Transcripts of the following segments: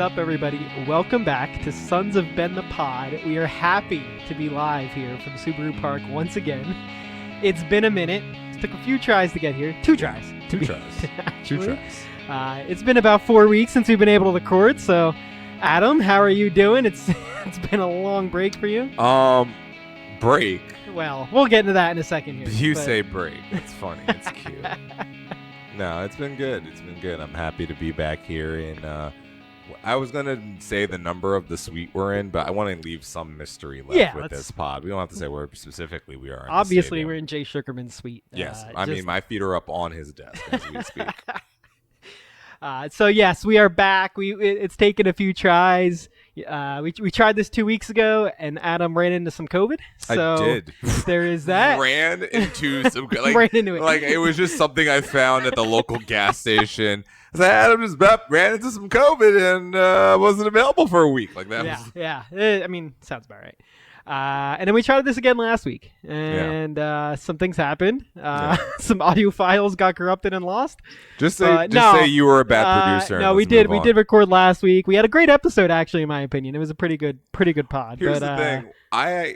up, everybody? Welcome back to Sons of Ben the Pod. We are happy to be live here from Subaru Park once again. It's been a minute. It took a few tries to get here. Two tries. Two tries. It's been about 4 weeks since we've been able to record. So, Adam, how are you doing? It's been a long break for you. Break. Well, we'll get into that in a second here. You say break. It's funny. It's cute. No, it's been good. It's been good. I'm happy to be back here. And I was going to say the number of the suite we're in, but I want to leave some mystery left with this pod. We don't have to say where specifically we are. Obviously, we're in Jay Sugarman's suite. Yes. I mean, my feet are up on his desk as we speak. So, yes, we are back. It's taken a few tries. We tried this 2 weeks ago, and Adam ran into some COVID. So I did. There is that. Ran into some ran into it. Like it was just something I found at the local gas station. I said, Adam just ran into some COVID and wasn't available for a week. Like that. Yeah. I mean, sounds about right. And then we tried this again last week, and some things happened. Some audio files got corrupted and lost. Just say you were a bad producer. No, we did. We did record last week. We had a great episode, actually, in my opinion. It was a pretty good pod. Here's the thing. I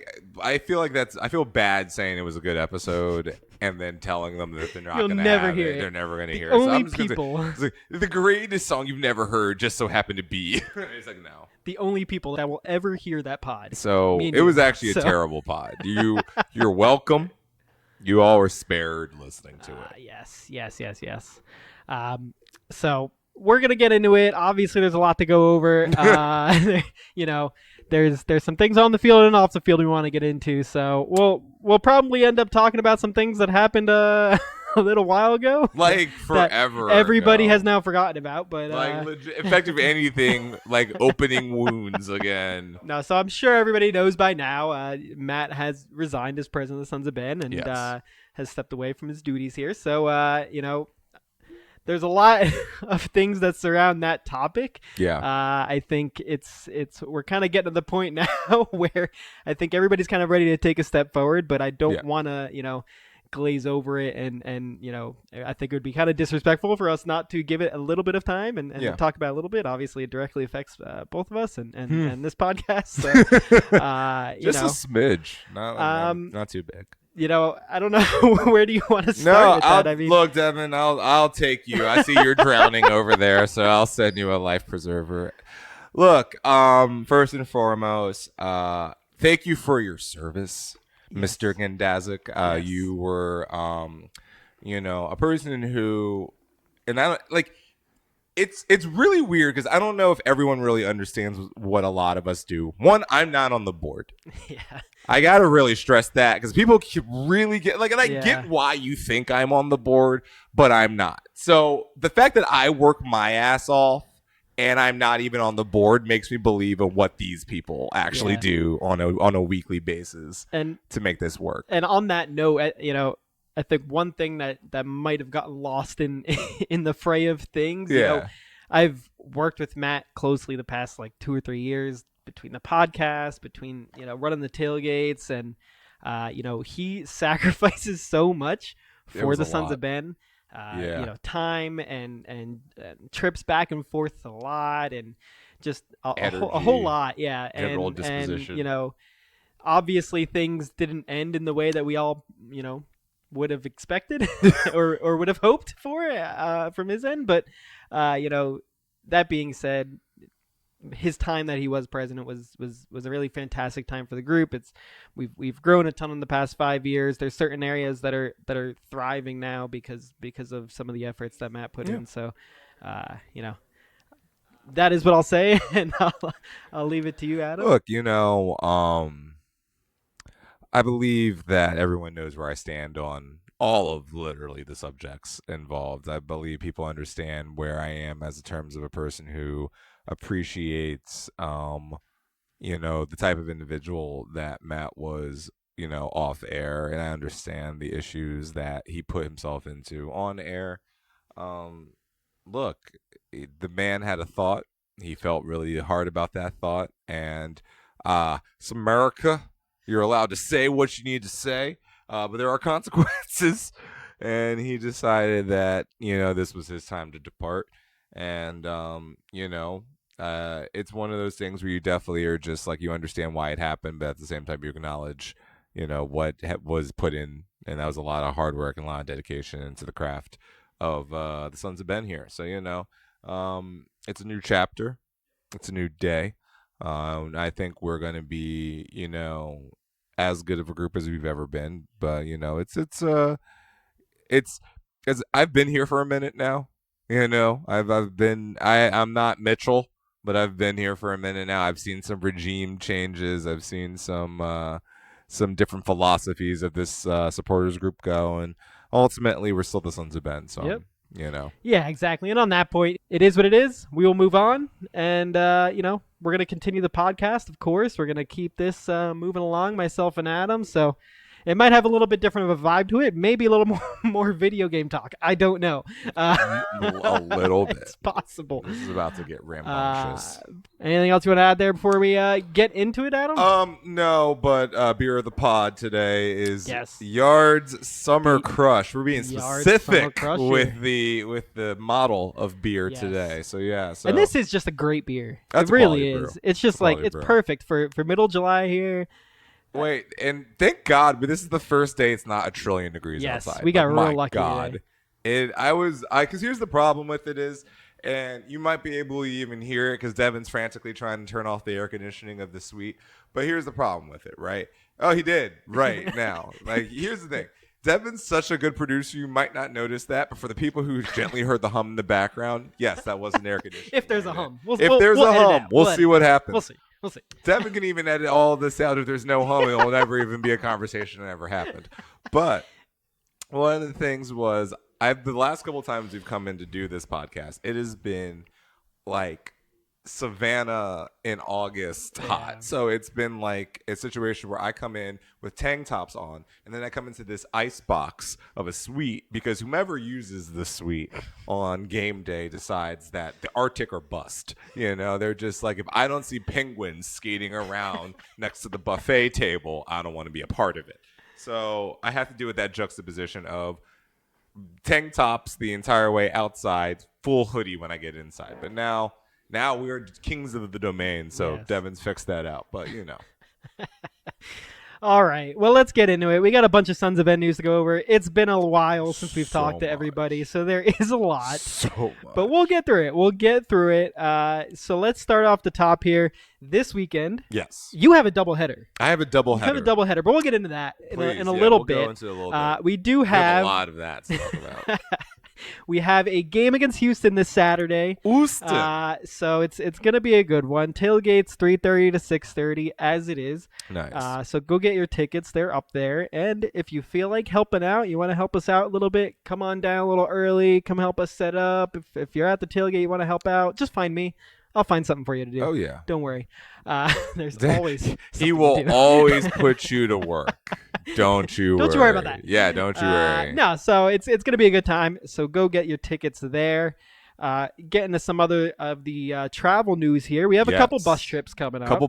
feel like I feel bad saying it was a good episode and then telling them that they're not going to hear it. They're never going to hear it. Only people. Say, the greatest song you've never heard just so happened to be. It's like, no. The only people that will ever hear that pod. So it was actually a terrible pod. You're welcome. You all were spared listening to it. Yes. So we're gonna get into it. Obviously, there's a lot to go over. There's some things on the field and off the field we want to get into. So we'll probably end up talking about some things that happened a little while ago, like forever. Everybody has now forgotten about, but effective anything like opening wounds again. No, so I'm sure everybody knows by now. Matt has resigned as president of the Sons of Ben and has stepped away from his duties here. So there's a lot of things that surround that topic. Yeah. I think we're kind of getting to the point now where I think everybody's kind of ready to take a step forward, but I don't want to, glaze over it and I think it would be kind of disrespectful for us not to give it a little bit of time and talk about it a little bit. Obviously it directly affects both of us and this podcast. So, just a smidge, not too big. I don't know. Where do you want to start with that? I mean, look, Devin, I'll take you. I see you're drowning over there, so I'll send you a life preserver. Look, first and foremost, thank you for your service, Mr. Gendazik. Yes. You were, a person who, and I like. It's really weird because I don't know if everyone really understands what a lot of us do. One, I'm not on the board. Yeah. I got to really stress that because people really get and I get why you think I'm on the board, but I'm not. So the fact that I work my ass off and I'm not even on the board makes me believe in what these people actually do on a weekly basis and to make this work. And on that note, I think one thing that might have gotten lost in the fray of things, I've worked with Matt closely the past 2 or 3 years between the podcast, between running the tailgates, and he sacrifices so much for the Sons of Ben. Time and trips back and forth a lot, and just a whole lot. Yeah, general disposition. And obviously things didn't end in the way that we all would have expected or would have hoped for from his end. But, that being said, his time that he was president was a really fantastic time for the group. We've grown a ton in the past 5 years. There's certain areas that are thriving now because of some of the efforts that Matt put in. So, that is what I'll say, and I'll leave it to you, Adam. Look, I believe that everyone knows where I stand on all of literally the subjects involved. I believe people understand where I am as in terms of a person who appreciates, the type of individual that Matt was, off air. And I understand the issues that he put himself into on air. Look, the man had a thought. He felt really hard about that thought. And it's America. You're allowed to say what you need to say, but there are consequences. And he decided that, this was his time to depart. And, It's one of those things where you definitely are just like, you understand why it happened, but at the same time you acknowledge, what was put in, and that was a lot of hard work and a lot of dedication into the craft of the Sons of Ben here. So it's a new chapter, it's a new day. I think we're gonna be, as good of a group as we've ever been. But it's because I've been here for a minute now. I'm not Mitchell, but I've been here for a minute now. I've seen some regime changes. I've seen some different philosophies of this supporters group go, and ultimately we're still the Sons of Ben. So yep. Yeah, exactly. And on that point, it is what it is. We will move on, and we're gonna continue the podcast. Of course, we're gonna keep this moving along, myself and Adam. So it might have a little bit different of a vibe to it. Maybe a little more video game talk. I don't know. A little bit. It's possible. This is about to get rambunctious. Anything else you want to add there before we get into it, Adam? No, but beer of the pod today is yes. Yard's Summer Crush. We're being specific with the model of beer today. So yeah. And this is just a great beer. That's it really is. Brew. It's just it's perfect for middle of July here. Wait, and thank God, but this is the first day it's not 1 trillion degrees outside. Yes, we got real lucky. God. Because here's the problem with it is, and you might be able to even hear it because Devin's frantically trying to turn off the air conditioning of the suite. But here's the problem with it, right? Oh, he did right now. Here's the thing. Devin's such a good producer, you might not notice that, but for the people who gently heard the hum in the background, yes, that was an air conditioner. If there's a hum. We'll see what happens. We'll see. Devin can even edit all of this out. If there's no hum, it'll never even be a conversation that ever happened. But one of the things was, the last couple of times we've come in to do this podcast, it has been like Savannah in August hot. So it's been like a situation where I come in with tank tops on, and then I come into this ice box of a suite because whomever uses the suite on game day decides that the Arctic or bust. They're just like, if I don't see penguins skating around next to the buffet table, I don't want to be a part of it. So I have to deal with that juxtaposition of tank tops the entire way outside, full hoodie when I get inside. But now we are kings of the domain, so yes. Devin's fixed that out. But All right. Well, let's get into it. We got a bunch of Sons of Ben news to go over. It's been a while since we've talked to everybody, so there is a lot. So much. But we'll get through it. So let's start off the top here. This weekend, yes, you have a doubleheader. I have a doubleheader. But we'll get into that in a little bit. Go into a little bit. We do have a lot of that to talk about. We have a game against Houston this Saturday. So it's going to be a good one. Tailgates 3:30 to 6:30 as it is. Nice. So go get your tickets. They're up there. And if you feel like helping out, you want to help us out a little bit, come on down a little early. Come help us set up. If you're at the tailgate, you want to help out, just find me. I'll find something for you to do. Oh, yeah. Don't worry. There's always He will always put you to work. Don't you worry about that. Yeah, don't you worry. No, so it's going to be a good time. So go get your tickets there. Get into some other of the travel news here. We have a couple bus trips coming up.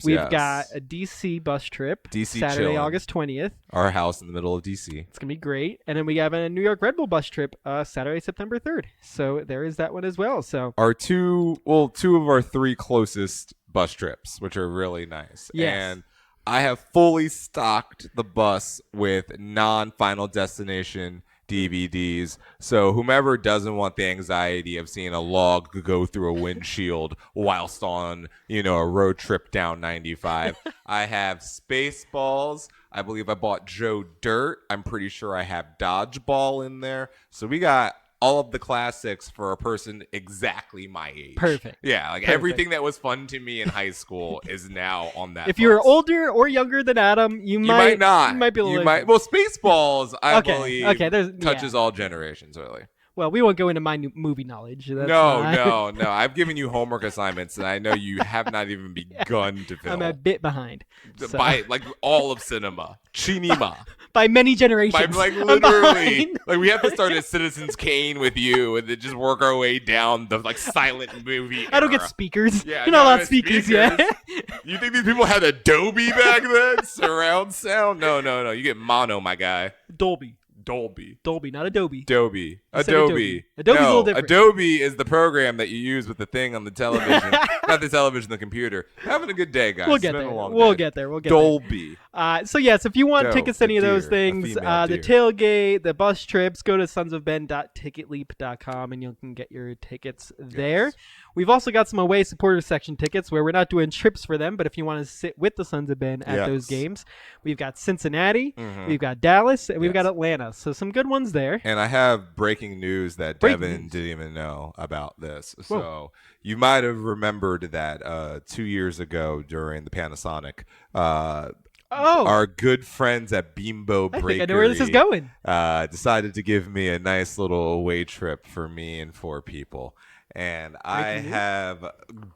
We've got a DC bus trip. Saturday, chilling. August 20th. Our house in the middle of DC. It's going to be great. And then we have a New York Red Bull bus trip Saturday, September 3rd. So there is that one as well. So two of our 3 closest bus trips, which are really nice. Yes. And I have fully stocked the bus with non-Final Destination DVDs. So whomever doesn't want the anxiety of seeing a log go through a windshield whilst on, a road trip down 95. I have Spaceballs. I believe I bought Joe Dirt. I'm pretty sure I have Dodgeball in there. So we got all of the classics for a person exactly my age. Perfect. Yeah, Perfect. Everything that was fun to me in high school is now on that. If you're older or younger than Adam, you might not. You might be a little. Well, Spaceballs, I believe, touches all generations, really. Well, we won't go into my movie knowledge. No. I've given you homework assignments, and I know you have not even begun to film. I'm a bit behind. By all of cinema. Cinema. By many generations. By literally. We have to start at Citizens Kane with you, and then just work our way down the silent movie era. I don't get speakers. Yeah, you're not allowed speakers yet. You think these people had Adobe back then? Surround sound? No. You get mono, my guy. Dolby. Dolby. Dolby, not Adobe. Adobe. Adobe's a little different. Adobe is the program that you use with the thing on the television. Not the television, the computer. Having a good day, guys. We'll get there. We'll get there. Dolby. So yes, if you want tickets to any of those a things, female the deer. tailgate, the bus trips, go to sonsofben.ticketleap.com and you can get your tickets there. Yes. We've also got some away supporter section tickets where we're not doing trips for them, but if you want to sit with the Sons of Ben at those games, we've got Cincinnati, we've got Dallas, and we've got Atlanta. So some good ones there. And I have breaking news that Devin didn't even know about this. Whoa. So you might have remembered that 2 years ago during the Panasonic, our good friends at Bimbo Breakery, I think I know where this is going. Decided to give me a nice little away trip for me and 4 people. And I have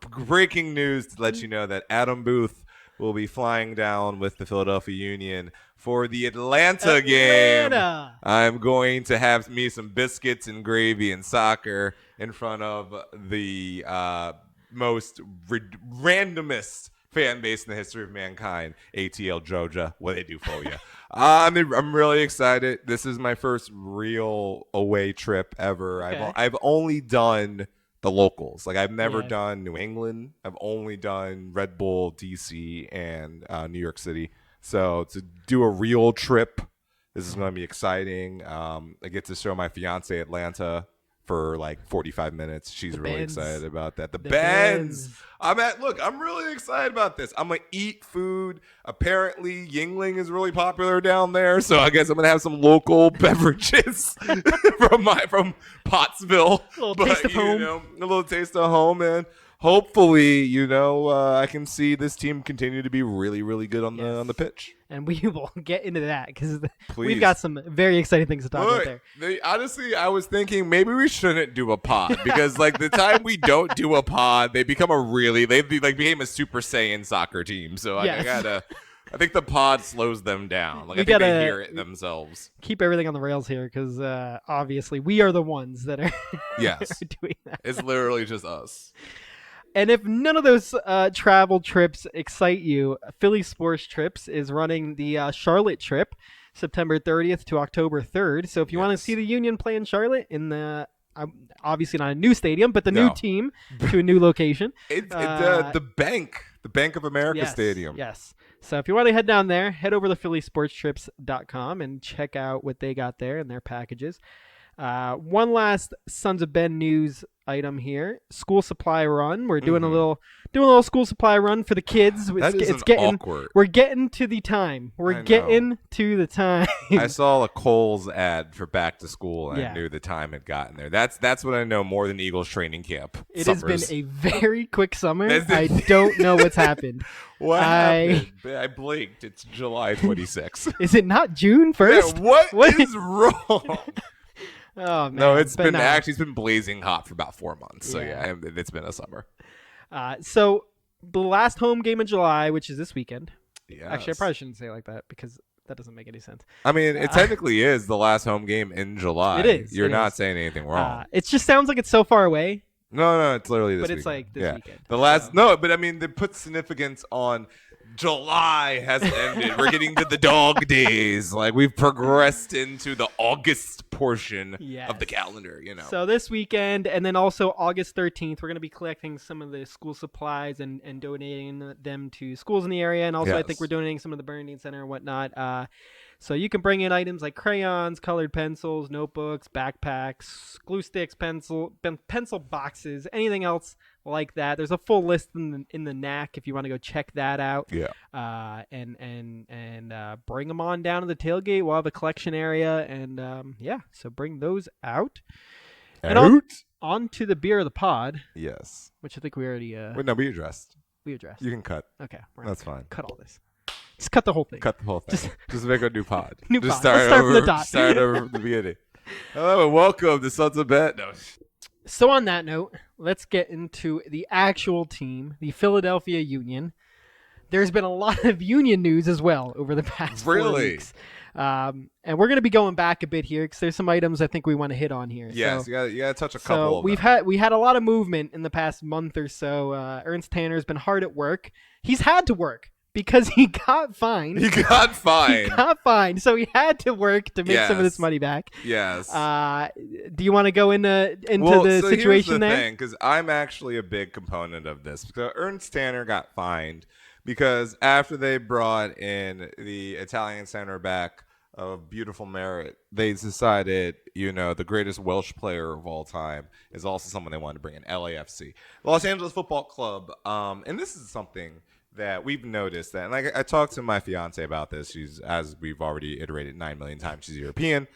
breaking news to let you know that Adam Booth will be flying down with the Philadelphia Union for the Atlanta game. I'm going to have me some biscuits and gravy and soccer in front of the most randomest fan base in the history of mankind, ATL Georgia. What they do for you. I'm really excited. This is my first real away trip ever. Okay. I've only done the locals. Like I've never done New England. I've only done Red Bull, DC, and New York City. So to do a real trip, this is going to be exciting. I get to show my fiance Atlanta for like 45 minutes. She's really excited about that. The Benz. I'm really excited about this. I'm going to eat food. Apparently, Yingling is really popular down there, so I guess I'm going to have some local beverages from Pottsville. A little taste of home. A little taste of home, and hopefully, I can see this team continue to be really, really good on the pitch. And we will get into that because we've got some very exciting things to talk about there. Honestly, I was thinking maybe we shouldn't do a pod because like the time we don't do a pod, they become became a Super Saiyan soccer team. So I think the pod slows them down. Like I think they hear it themselves. Keep everything on the rails here because obviously we are the ones that are, yes. are doing that. It's literally just us. And if none of those travel trips excite you, Philly Sports Trips is running the Charlotte trip, September 30th to October 3rd. So if you want to see the Union play in Charlotte in the obviously not a new stadium, but the new team to a new location, the Bank of America Stadium. Yes. So if you want to head down there, head over to phillysportstrips.com and check out what they got there and their packages. One last Sons of Ben news item here: school supply run. We're doing a little school supply run for the kids. It's getting awkward. We're getting to the time. We're getting to the time. I saw a Kohl's ad for back to school, and I knew the time had gotten there. That's what I know more than Eagles training camp. It has been a very quick summer. I don't know what's happened. What happened? I blinked. It's July 26th. Is it not June 1st? Yeah, what is wrong? Oh, man. No, it's been blazing hot for about 4 months. So it's been a summer. So the last home game in July, which is this weekend. Yes. Actually, I probably shouldn't say it like that because that doesn't make any sense. I mean, it technically is the last home game in July. It is. You're not saying anything wrong. It just sounds like it's so far away. No, it's literally this weekend. But it's like this weekend. The last but I mean, they put significance on July has ended. We're getting to the dog days. Like we've progressed into the August portion of the calendar, So this weekend and then also August 13th, we're going to be collecting some of the school supplies and donating them to schools in the area. And also I think we're donating some of the Bernadine Center and whatnot. So you can bring in items like crayons, colored pencils, notebooks, backpacks, glue sticks, pencil boxes, anything else like that. There's a full list in the NAC if you want to go check that out. Yeah. And bring them on down to the tailgate. We'll have a collection area, and so bring those out. And on to the beer of the pod. Yes. Which I think we already. Wait, no, we addressed. We addressed. You can cut. Okay. That's fine. Cut all this. Just cut the whole thing. Cut the whole thing. Just make a new pod. Let's start from the dot. Start over from the beginning. Hello and welcome to Sons of Ben. No. So on that note, let's get into the actual team, the Philadelphia Union. There's been a lot of Union news as well over the past 4 weeks. And we're going to be going back a bit here because there's some items I think we want to hit on here. Yes, you got to touch a couple of them. We had a lot of movement in the past month or so. Ernst Tanner's been hard at work. He's had to work because he got fined. He got fined. He got fined, so he had to work to make some of this money back. Yes. Do you want to go into the situation there? Here's the thing, because I'm actually a big component of this. So Ernst Tanner got fined because after they brought in the Italian center back of beautiful merit, they decided, the greatest Welsh player of all time is also someone they wanted to bring in, LAFC. Los Angeles Football Club. And this is something that we've noticed that, and I talked to my fiance about this. She's, as we've already iterated 9 million times, she's European.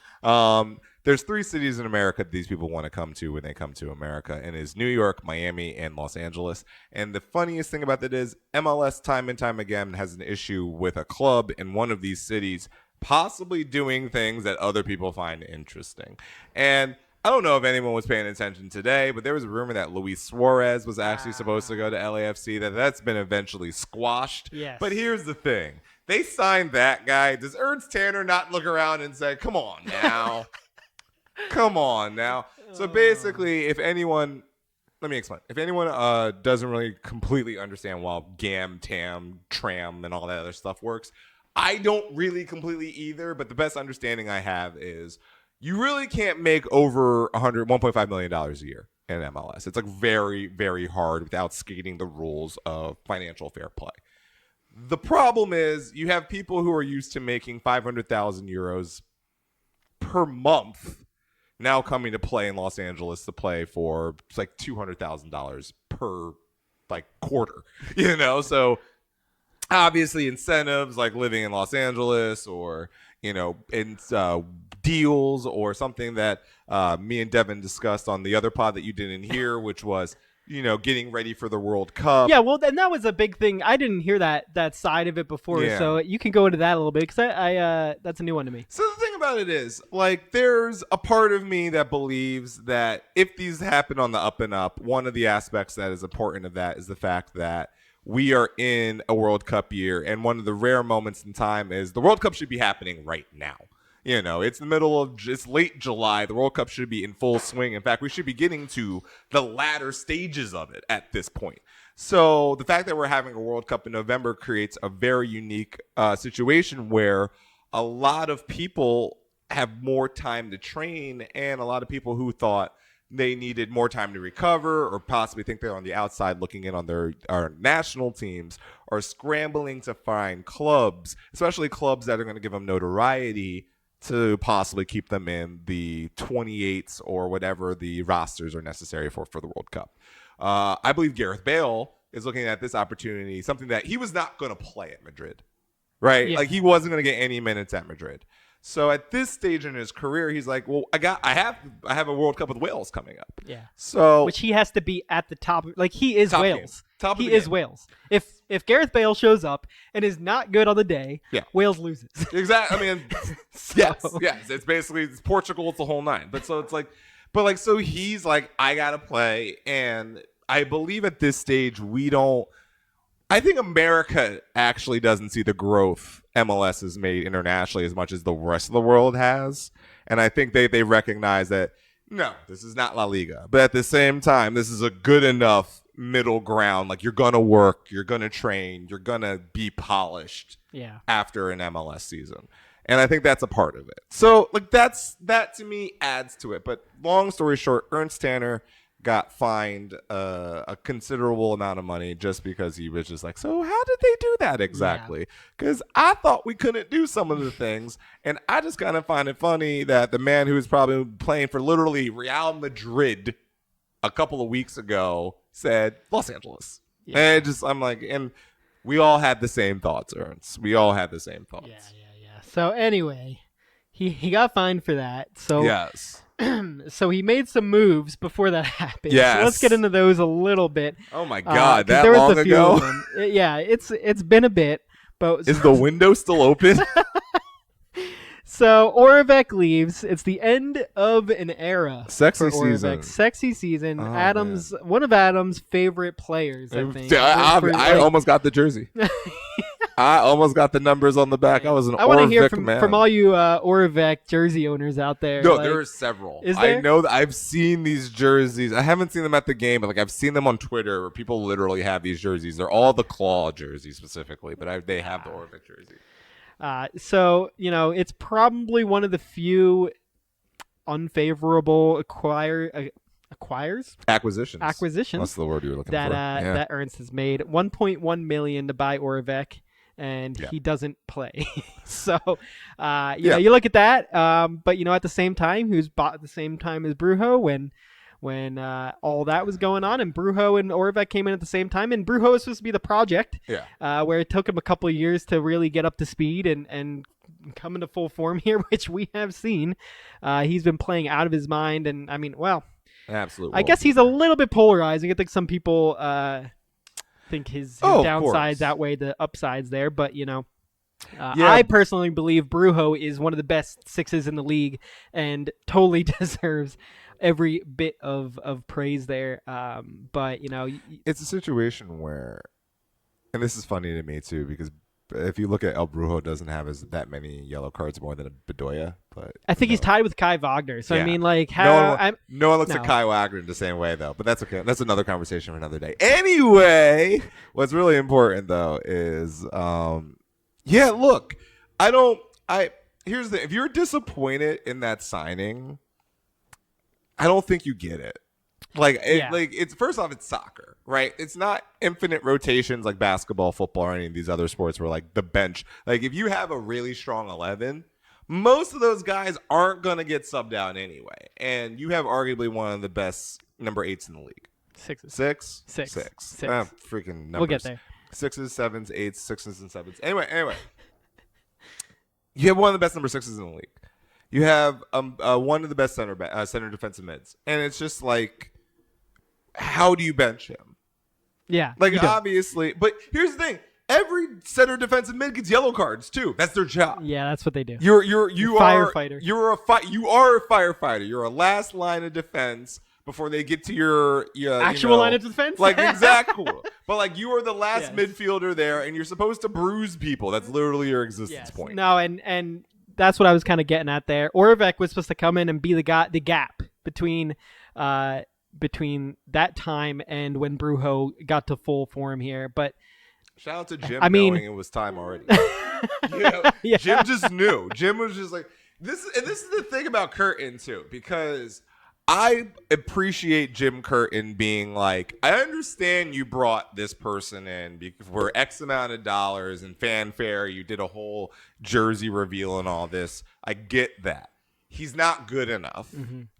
There's 3 cities in America that these people want to come to when they come to America, and it's New York, Miami, and Los Angeles. And the funniest thing about that is MLS time and time again has an issue with a club in one of these cities possibly doing things that other people find interesting. And I don't know if anyone was paying attention today, but there was a rumor that Luis Suarez was actually supposed to go to LAFC. That's been eventually squashed. Yes. But here's the thing. They signed that guy. Does Ernst Tanner not look around and say, come on now? Come on now. So basically, let me explain. If anyone doesn't really completely understand why GAM, TAM, TRAM, and all that other stuff works, I don't really completely either, but the best understanding I have is you really can't make over $1.5 million a year in MLS. It's like very, very hard without skating the rules of financial fair play. The problem is you have people who are used to making 500,000 euros per month now coming to play in Los Angeles to play for it's like $200,000 per quarter, so obviously incentives like living in Los Angeles or, in deals or something that me and Devin discussed on the other pod that you didn't hear, which was, getting ready for the World Cup. Yeah, well, and that was a big thing. I didn't hear that side of it before, so you can go into that a little bit because I that's a new one to me. So the thing about it is, there's a part of me that believes that if these happen on the up and up, one of the aspects that is important of that is the fact that we are in a World Cup year, and one of the rare moments in time is the World Cup should be happening right now. It's late July. The World Cup should be in full swing. In fact, we should be getting to the latter stages of it at this point. So the fact that we're having a World Cup in November creates a very unique situation where a lot of people have more time to train, and a lot of people who thought they needed more time to recover or possibly think they're on the outside looking in on our national teams are scrambling to find clubs, especially clubs that are going to give them notoriety to possibly keep them in the 28s or whatever the rosters are necessary for the World Cup. I believe Gareth Bale is looking at this opportunity, something that he was not going to play at Madrid, right? Yeah. He wasn't going to get any minutes at Madrid. So at this stage in his career, he's like, well, I have a World Cup with Wales coming up. Yeah. So which he has to be at the top. He is Wales. He is Wales. If Gareth Bale shows up and is not good on the day, Wales loses. Exactly. I mean, yes. It's Portugal. It's the whole nine. But so it's so he's like, I gotta play, and I believe at this stage I think America actually doesn't see the growth MLS has made internationally as much as the rest of the world has. And I think they recognize that, no, this is not La Liga. But at the same time, this is a good enough middle ground. You're going to work, you're going to train, you're going to be polished after an MLS season. And I think that's a part of it. So, that to me adds to it. But long story short, Ernst Tanner got fined a considerable amount of money just because he was just like, so how did they do that exactly? Because I thought we couldn't do some of the things. And I just kind of find it funny that the man who was probably playing for literally Real Madrid a couple of weeks ago said Los Angeles. Yeah. And I'm like, and we all had the same thoughts, Ernst. We all had the same thoughts. Yeah. So anyway, he got fined for that. So yes. So he made some moves before that happened. Yes. So let's get into those a little bit. Oh my God, that there was long a few ago? Of them. Yeah, it's been a bit. But is the window still open? So Oravec leaves. It's the end of an era. Sexy season. Sexy season. Oh, one of Adam's favorite players, I think. I almost got the jersey. I almost got the numbers on the back. I was an I want to hear man. from all you Orvek jersey owners out there. No, like, there are several. Is there? I know that I've seen these jerseys. I haven't seen them at the game, but like I've seen them on Twitter where people literally have these jerseys. They're all the claw jerseys specifically, but they have the Orvek jersey. So, it's probably one of the few unfavorable acquisitions. That's the word you were looking that for. That Ernst has made. $1.1 million to buy Orvek, and he doesn't play. So, you look at that. But at the same time, he was bought at the same time as Brujo when all that was going on, and Brujo and Orvek came in at the same time, and Brujo was supposed to be the project, where it took him a couple of years to really get up to speed and come into full form here, which we have seen. He's been playing out of his mind, and I mean, well, absolutely. I guess he's a little bit polarizing. I think some people think his downsides outweigh the upsides there, but I personally believe Brujo is one of the best sixes in the league and totally deserves every bit of praise there. But it's a situation where, and this is funny to me too, because if you look at El Brujo, doesn't have that many yellow cards more than a Bedoya, but I think he's tied with Kai Wagner. So I mean, like, how no one looks at Kai Wagner the same way though. But that's okay. That's another conversation for another day. Anyway, what's really important though is, look, here's the, if you're disappointed in that signing, I don't think you get it. It's first off, it's soccer, right? It's not infinite rotations like basketball, football, or any of these other sports where like the bench, like if you have a really strong 11, most of those guys aren't going to get subbed out anyway. And you have arguably one of the best number 8s in the league. Six. Freaking numbers. We'll get there. 6s, 7s, 8s, 6s, and 7s. Anyway. You have one of the best number 6s in the league. You have one of the best center defensive mids. And it's just like, how do you bench him? Yeah. Like, obviously. But here's the thing. Every center defensive mid gets yellow cards, too. That's their job. Yeah, that's what they do. You are firefighter. You are a firefighter. You're a last line of defense before they get to your actual line of defense. Like, exactly. But like, you are the last midfielder there, and you're supposed to bruise people. That's literally your existence point. No, and that's what I was kind of getting at there. Orvek was supposed to come in and be the gap between that time and when Brujo got to full form here. But shout out to Jim knowing it was time already. Jim just knew. Jim was just like, this is the thing about Curtin too, because I appreciate Jim Curtin being like, I understand you brought this person in for X amount of dollars and fanfare. You did a whole jersey reveal and all this. I get that. He's not good enough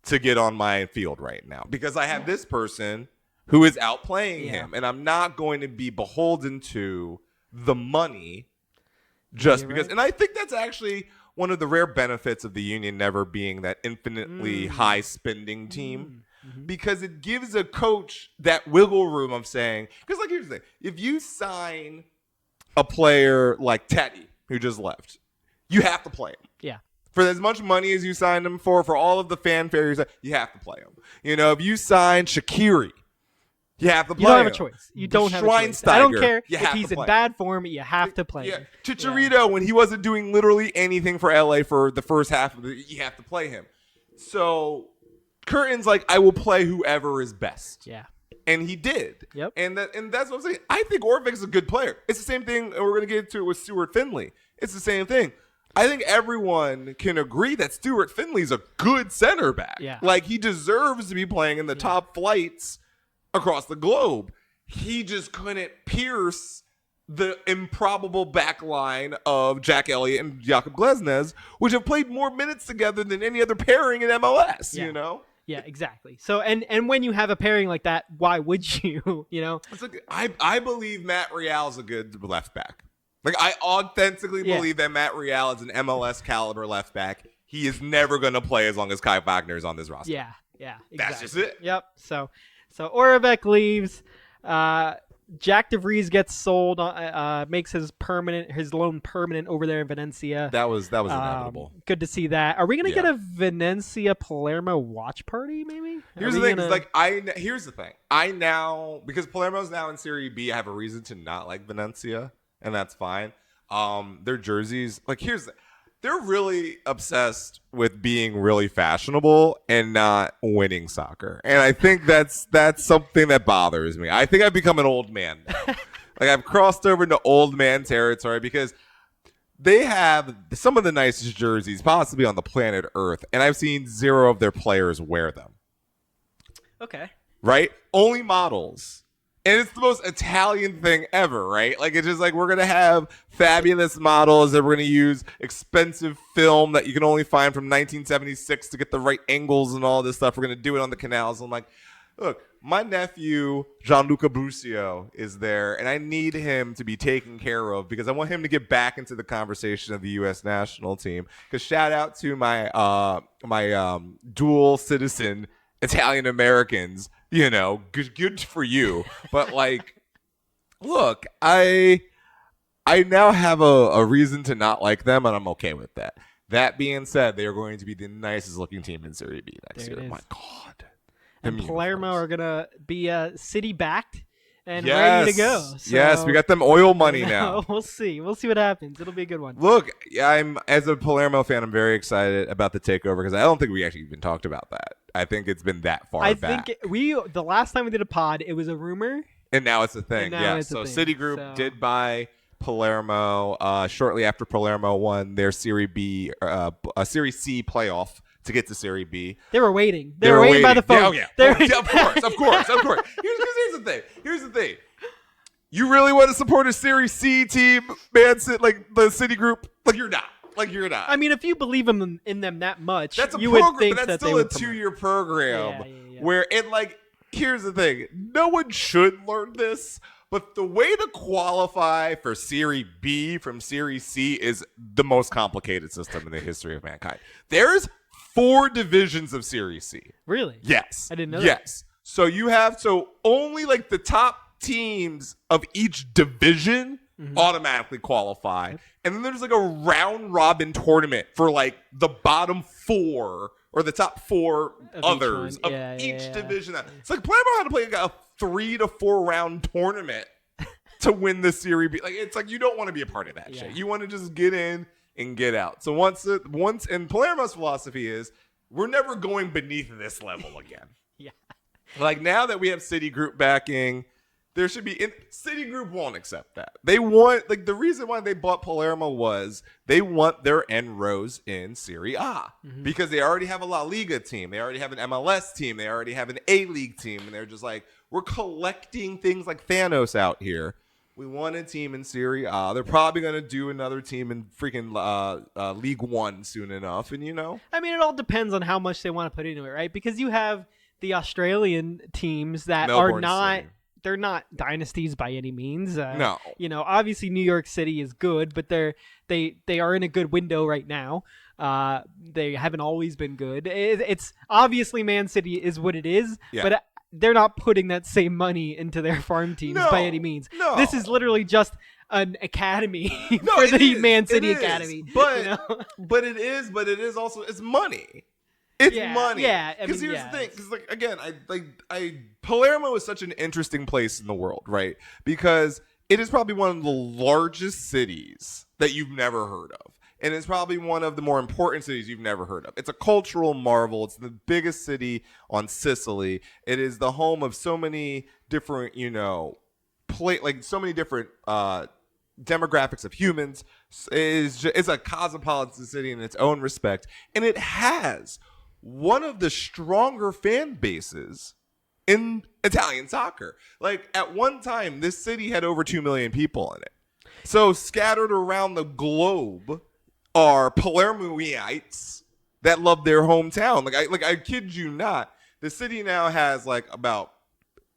to get on my field right now because I have this person who is outplaying him, and I'm not going to be beholden to the money just because. Right. And I think that's actually one of the rare benefits of the Union never being that infinitely high spending team, because it gives a coach that wiggle room of saying, because like here's the thing, if you sign a player like Teddy who just left, you have to play him. Yeah. For as much money as you signed him for all of the fanfare, you have to play him. If you sign Shaqiri, you have to play him. You don't have a choice. You don't have a choice. I don't care if he's in bad form. You have to play him. Chicharito, when he wasn't doing literally anything for LA for the first half of it, you have to play him. So Curtin's like, I will play whoever is best. Yeah. And he did. Yep. And that's what I'm saying. I think Orvek's a good player. It's the same thing, and we're going to get into it with Stuart Finley. It's the same thing. I think everyone can agree that Stuart Finley's a good center back. Yeah. Like, he deserves to be playing in the top flights across the globe. He just couldn't pierce the improbable back line of Jack Elliott and Jakob Glesnes, which have played more minutes together than any other pairing in MLS, Yeah, exactly. So, and when you have a pairing like that, why would you, It's like, I believe Matt Real is a good left back. Like, I authentically believe that Matt Real is an MLS caliber left back. He is never going to play as long as Kai Wagner is on this roster. Yeah, exactly. That's just it. Yep. So Orvek leaves. Jack DeVries gets sold. Makes his loan permanent over there in Valencia. That was inevitable. Good to see that. Are we gonna get a Valencia Palermo watch party? Maybe. Here's the thing. Here's the thing. Because Palermo's now in Serie B, I have a reason to not like Valencia. and that's fine. Their jerseys, they're really obsessed with being really fashionable and not winning soccer. And I think that's something that bothers me. I think I've become an old man now. I've crossed over into old man territory because they have some of the nicest jerseys possibly on the planet Earth, and I've seen zero of their players wear them. Okay. Right? Only models. And it's the most Italian thing ever, right? It's just we're going to have fabulous models that we're going to use expensive film that you can only find from 1976 to get the right angles and all this stuff. We're going to do it on the canals. I'm like, look, my nephew, Gianluca Busio, is there, and I need him to be taken care of because I want him to get back into the conversation of the U.S. national team. Because shout out to my dual citizen Italian Americans. Good for you. But look, I now have a reason to not like them, and I'm okay with that. That being said, they are going to be the nicest looking team in Serie B next year. My God. And Palermo are going to be City backed and ready to go. So, yes, we got them oil money now. We'll see. We'll see what happens. It'll be a good one. Look, as a Palermo fan, I'm very excited about the takeover because I don't think we actually even talked about that. I think it's been that far back. I think the last time we did a pod, it was a rumor. And now it's a thing. Yeah. So Citigroup did buy Palermo shortly after Palermo won their Serie C playoff to get to Serie B. They were waiting. They were waiting by the phone. Yeah, of course. Here's the thing. You really want to support a Serie C team, man? The Citigroup? You're not. I mean, if you believe in them that much, that's a you program, would think but that's that still a 2-year program. Where here's the thing: no one should learn this, but the way to qualify for Serie B from Serie C is the most complicated system in the history of mankind. There's 4 divisions of Serie C. Really? Yes. I didn't know that. Yes. So you have only the top teams of each division automatically qualify. And then there's a round robin tournament for the bottom 4 or the top 4 others of each division. It's Palermo had to play a 3 to 4 round tournament to win the Serie B. It's you don't want to be a part of that shit. You want to just get in and get out. So once and Palermo's philosophy is we're never going beneath this level again. Now that we have Citigroup backing, there should be Citigroup won't accept that. They want the reason why they bought Palermo was they want their end rows in Serie A because they already have a La Liga team, they already have an MLS team, they already have an A-League team, and they're just we're collecting things like Thanos out here. We want a team in Serie A. They're probably going to do another team in freaking League One soon enough, and I mean, it all depends on how much they want to put into it, right? Because you have the Australian teams that are not. City. They're not dynasties by any means. No. Obviously New York City is good, but they are in a good window right now. They haven't always been good. It's obviously Man City is what it is, but they're not putting that same money into their farm teams by any means. No. This is literally just an academy for the Man City Academy. But it is also it's money. It's money. Yeah, because here's the thing. Because again, Palermo is such an interesting place in the world, right? Because it is probably one of the largest cities that you've never heard of, and it's probably one of the more important cities you've never heard of. It's a cultural marvel. It's the biggest city on Sicily. It is the home of so many different, so many different demographics of humans. It's a cosmopolitan city in its own respect, and it has one of the stronger fan bases in Italian soccer. At one time, this city had over 2 million people in it. So scattered around the globe are Palermoites that love their hometown. I kid you not. The city now has about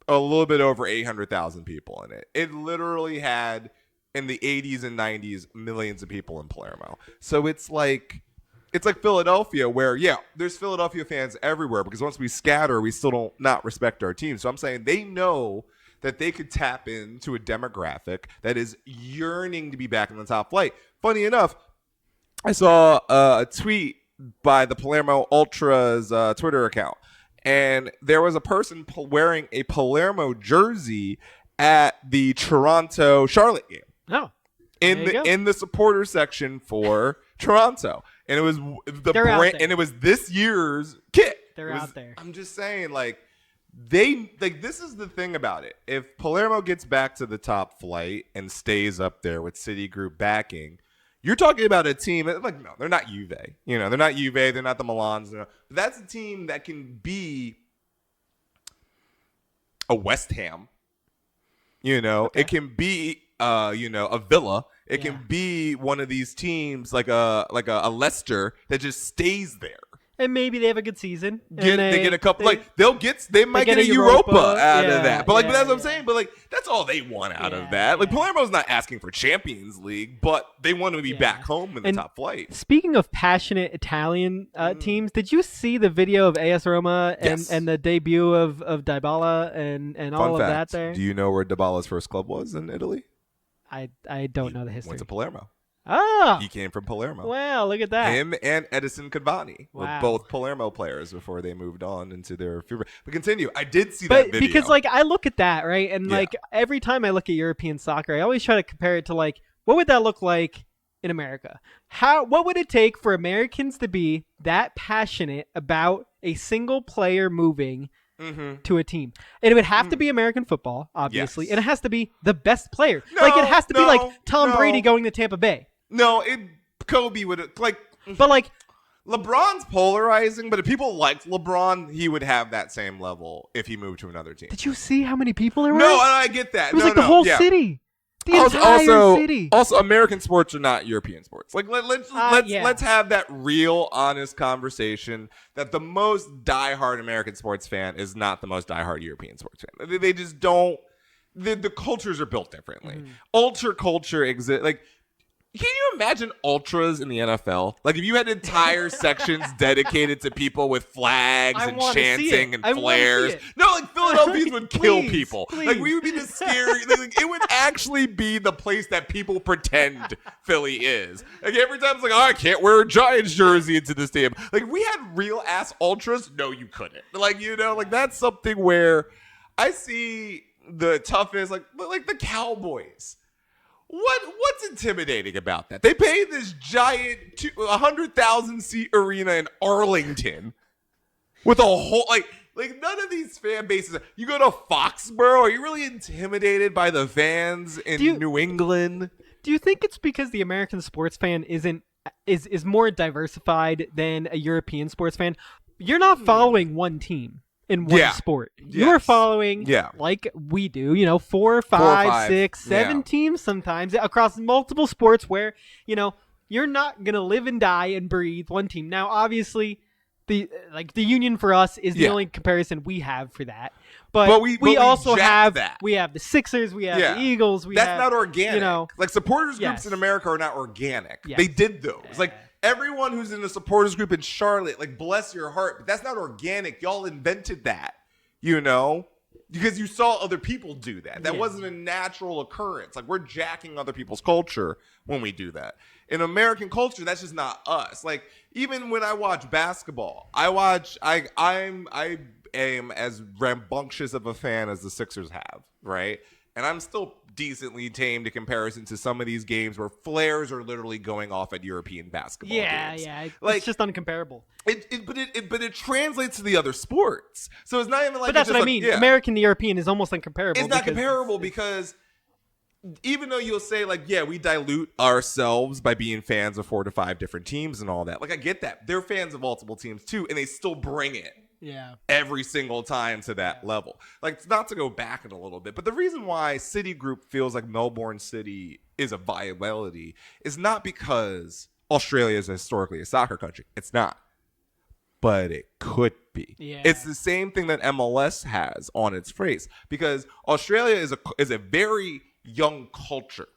a little bit over 800,000 people in it. It literally had in the 80s and 90s millions of people in Palermo. So it's like Philadelphia, where there's Philadelphia fans everywhere, because once we scatter, we still don't not respect our team. So I'm saying they know that they could tap into a demographic that is yearning to be back in the top flight. Funny enough, I saw a tweet by the Palermo Ultras Twitter account, and there was a person wearing a Palermo jersey at the Toronto-Charlotte game. Oh. in the supporter section for Toronto, and it was the brand, and it was this year's kit. They're out there. I'm just saying, like, this is the thing about it. If Palermo gets back to the top flight and stays up there with Citigroup backing, you're talking about a team like, no, they're not Juve. You know, they're not Juve. They're not the Milans. But that's a team that can be a West Ham. You know, it can be a Villa. It can be one of these teams like a Leicester that just stays there. And maybe they have a good season. They get a couple. They might get a Europa out of that. But that's what I'm saying. But that's all they want out of that. Like, Palermo's not asking for Champions League, but they want to be back home in the top flight. Speaking of passionate Italian teams, did you see the video of AS Roma and the debut of Dybala and all of that there? Do you know where Dybala's first club was in Italy? I don't know the history. Went to Palermo. Ah, he came from Palermo. Wow, look at that. Him and Edison Cavani were both Palermo players before they moved on into their future. But continue. I did see that video. Because I look at that, right? And every time I look at European soccer, I always try to compare it to what would that look like in America? What would it take for Americans to be that passionate about a single player moving to a team? And it would have to be American football, obviously. And it has to be the best player. It has to be like Tom Brady going to Tampa Bay. No, Kobe would but LeBron's polarizing, but if people liked LeBron, he would have that same level if he moved to another team. Did you see how many people there were? No, I get that. It was the whole city. The entire city. Also, American sports are not European sports. Let's have that real, honest conversation that the most diehard American sports fan is not the most diehard European sports fan. They just don't. The cultures are built differently. Ultra culture exists. Can you imagine ultras in the NFL? If you had entire sections dedicated to people with flags and chanting and flares. No, Philadelphians would kill people. Please. We would be the scary. It would actually be the place that people pretend Philly is. Every time it's I can't wear a Giants jersey into the stadium. We had real ass ultras. No, you couldn't. That's something where I see the toughest, the Cowboys. What's intimidating about that? They paid this giant 100,000 seat arena in Arlington with a whole none of these fan bases. You go to Foxborough, are you really intimidated by the fans in New England? Do you think it's because the American sports fan is more diversified than a European sports fan? You're not following one team in one sport. You're following, like we do, 4, 5, 6, 7 teams sometimes across multiple sports where, you're not going to live and die and breathe one team. Now, obviously, the union for us is the only comparison we have for that. But we also have that. We have the Sixers, we have the Eagles. That's not organic. Supporters groups in America are not organic. Yes. They did those. Everyone who's in a supporters group in Charlotte, bless your heart, but that's not organic. Y'all invented that, because you saw other people do that. That wasn't a natural occurrence. We're jacking other people's culture when we do that. In American culture, that's just not us. Even when I watch basketball, I am as rambunctious of a fan as the Sixers have, right? And I'm still decently tamed in comparison to some of these games where flares are literally going off at European basketball games. Yeah. It's just uncomparable. But it translates to the other sports. So it's not even But that's what I mean. American to European is almost incomparable. It's not comparable because even though you'll say we dilute ourselves by being fans of 4 to 5 different teams and all that. I get that. They're fans of multiple teams too, and they still bring it. Every single time to that level. Not to go back in a little bit, but the reason why Citigroup feels like Melbourne City is a viability is not because Australia is historically a soccer country. It's not. But it could be. It's the same thing that MLS has on its face, because Australia is a very young culture.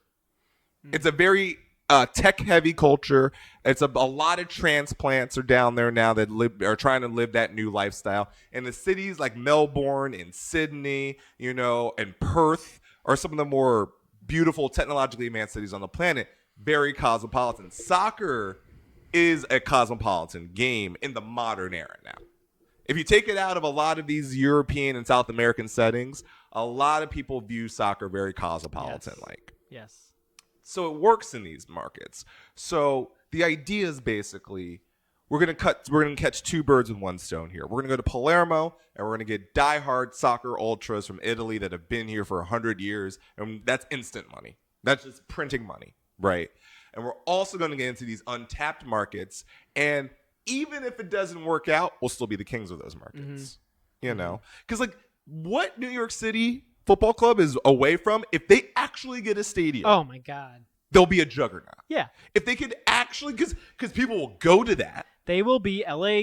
It's a very tech-heavy culture. It's a lot of transplants are down there now that are trying to live that new lifestyle. And the cities like Melbourne and Sydney, and Perth are some of the more beautiful, technologically advanced cities on the planet. Very cosmopolitan. Soccer is a cosmopolitan game in the modern era now. If you take it out of a lot of these European and South American settings, a lot of people view soccer very cosmopolitan-like. Yes. So it works in these markets. So the idea is basically we're gonna catch two birds with one stone here. We're gonna go to Palermo and we're gonna get diehard soccer ultras from Italy that have been here for 100 years, and that's instant money. That's just printing money, right? And we're also going to get into these untapped markets, and even if it doesn't work out, we'll still be the kings of those markets. You know, because like what New York City Football Club is away from, if they actually get a stadium, oh my god, they'll be a juggernaut. Yeah, if they could actually, because people will go to that. They will be LA.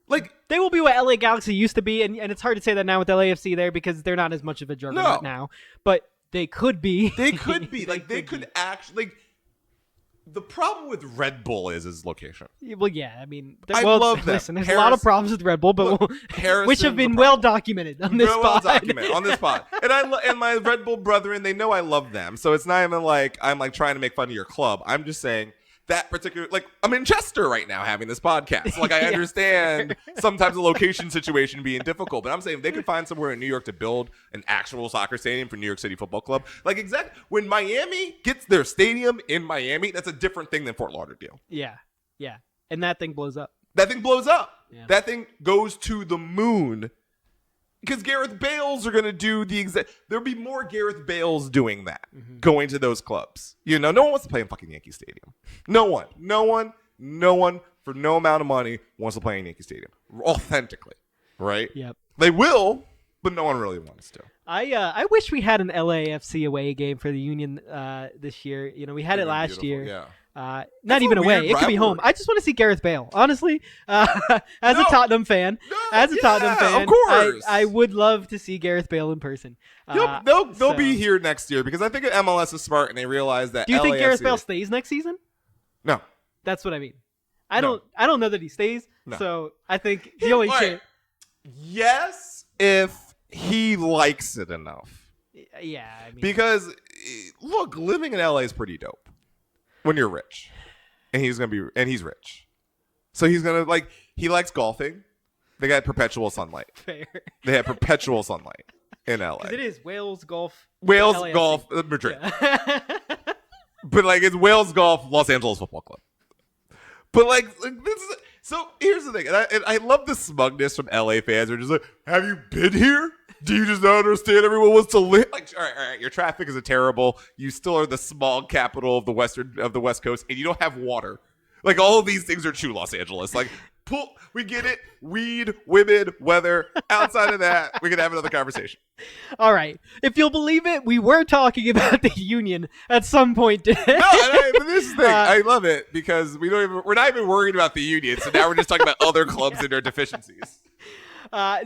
Like they will be what LA Galaxy used to be, and it's hard to say that now with LAFC there because they're not as much of a juggernaut now. But they could be. They could be. Like they could actually. Like, the problem with Red Bull is location. Well, yeah, I mean, I love them. Listen, there's a lot of problems with Red Bull, but which have been well documented on this well documented on this pod. And my Red Bull brethren, they know I love them, so it's not even like I'm like trying to make fun of your club. I'm just saying. That particular, like, I'm in Chester right now having this podcast. Like, I understand sometimes the location situation being difficult, but I'm saying if they could find somewhere in New York to build an actual soccer stadium for New York City Football Club. Like, exactly when Miami gets their stadium in Miami, that's a different thing than Fort Lauderdale. Yeah, yeah, and that thing blows up. That thing blows up. Yeah. That thing goes to the moon. Because Gareth Bales are going to do the exact... There'll be more Gareth Bales doing that, going to those clubs. You know, no one wants to play in fucking Yankee Stadium. No one, for no amount of money, wants to play in Yankee Stadium. Authentically, right? Yep. They will, but no one really wants to. I wish we had an LAFC away game for the Union this year. You know, we had it last year. Yeah. Not even away. It could be home. I just want to see Gareth Bale. Honestly, as a Tottenham fan, of course, I would love to see Gareth Bale in person. They'll be here next year because I think MLS is smart and they realize that. Do you think Gareth Bale stays next season? No, that's what I mean. I don't know that he stays. No. So I think the only chance. Yes, if he likes it enough. Yeah, I mean, because look, living in LA is pretty dope. When you're rich, and he's rich, so he's gonna like he likes golfing. They got perpetual sunlight. Fair. They have perpetual sunlight in LA. It is Wales golf. Golf, Madrid. Yeah. But like it's Wales golf, Los Angeles Football Club. But like this is so. Here's the thing, and I love the smugness from LA fans. They're just like, "Have you been here? Do you just not understand everyone wants to live?" Like, all right, your traffic is terrible. You still are the smog capital of the West Coast, and you don't have water. Like, all of these things are true, Los Angeles. Like, we get it. Weed, women, weather. Outside of that, we can have another conversation. All right. If you'll believe it, we were talking about the Union at some point today. But this is the thing. I love it because we're not even worried about the Union. So now we're just talking about other clubs and their deficiencies.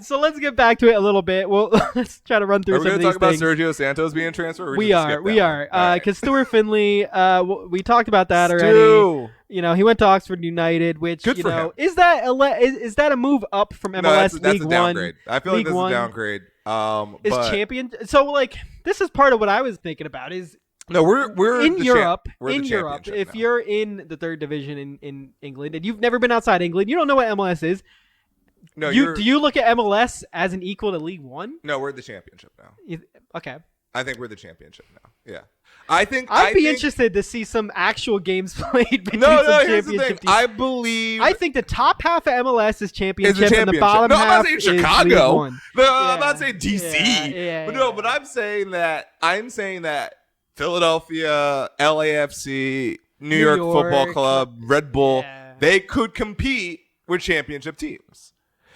So let's get back to it a little bit. Well, let's try to run through some of these things. Are we going to talk about Sergio Santos being transferred? We are. Because Stuart Finley, we talked about that Stu. already. You know, he went to Oxford United, which, good for him. Is that a move up from MLS League that's a downgrade. One? I feel like this is a downgrade. Champion. So, like, this is part of what I was thinking about is. No, we're in Europe. If now. You're in the third division in England and you've never been outside England, you don't know what MLS is. No, do you look at MLS as an equal to League One? No, we're the championship now. Okay. I think we're the championship now. Yeah. I'd be interested to see some actual games played between here's the thing. Teams. I think the top half of MLS is championship, and the bottom half I'm not saying is Chicago. League One. No, I'm not saying DC. But I'm saying that Philadelphia, LAFC, New York Football Club, Red Bull, they could compete with championship teams.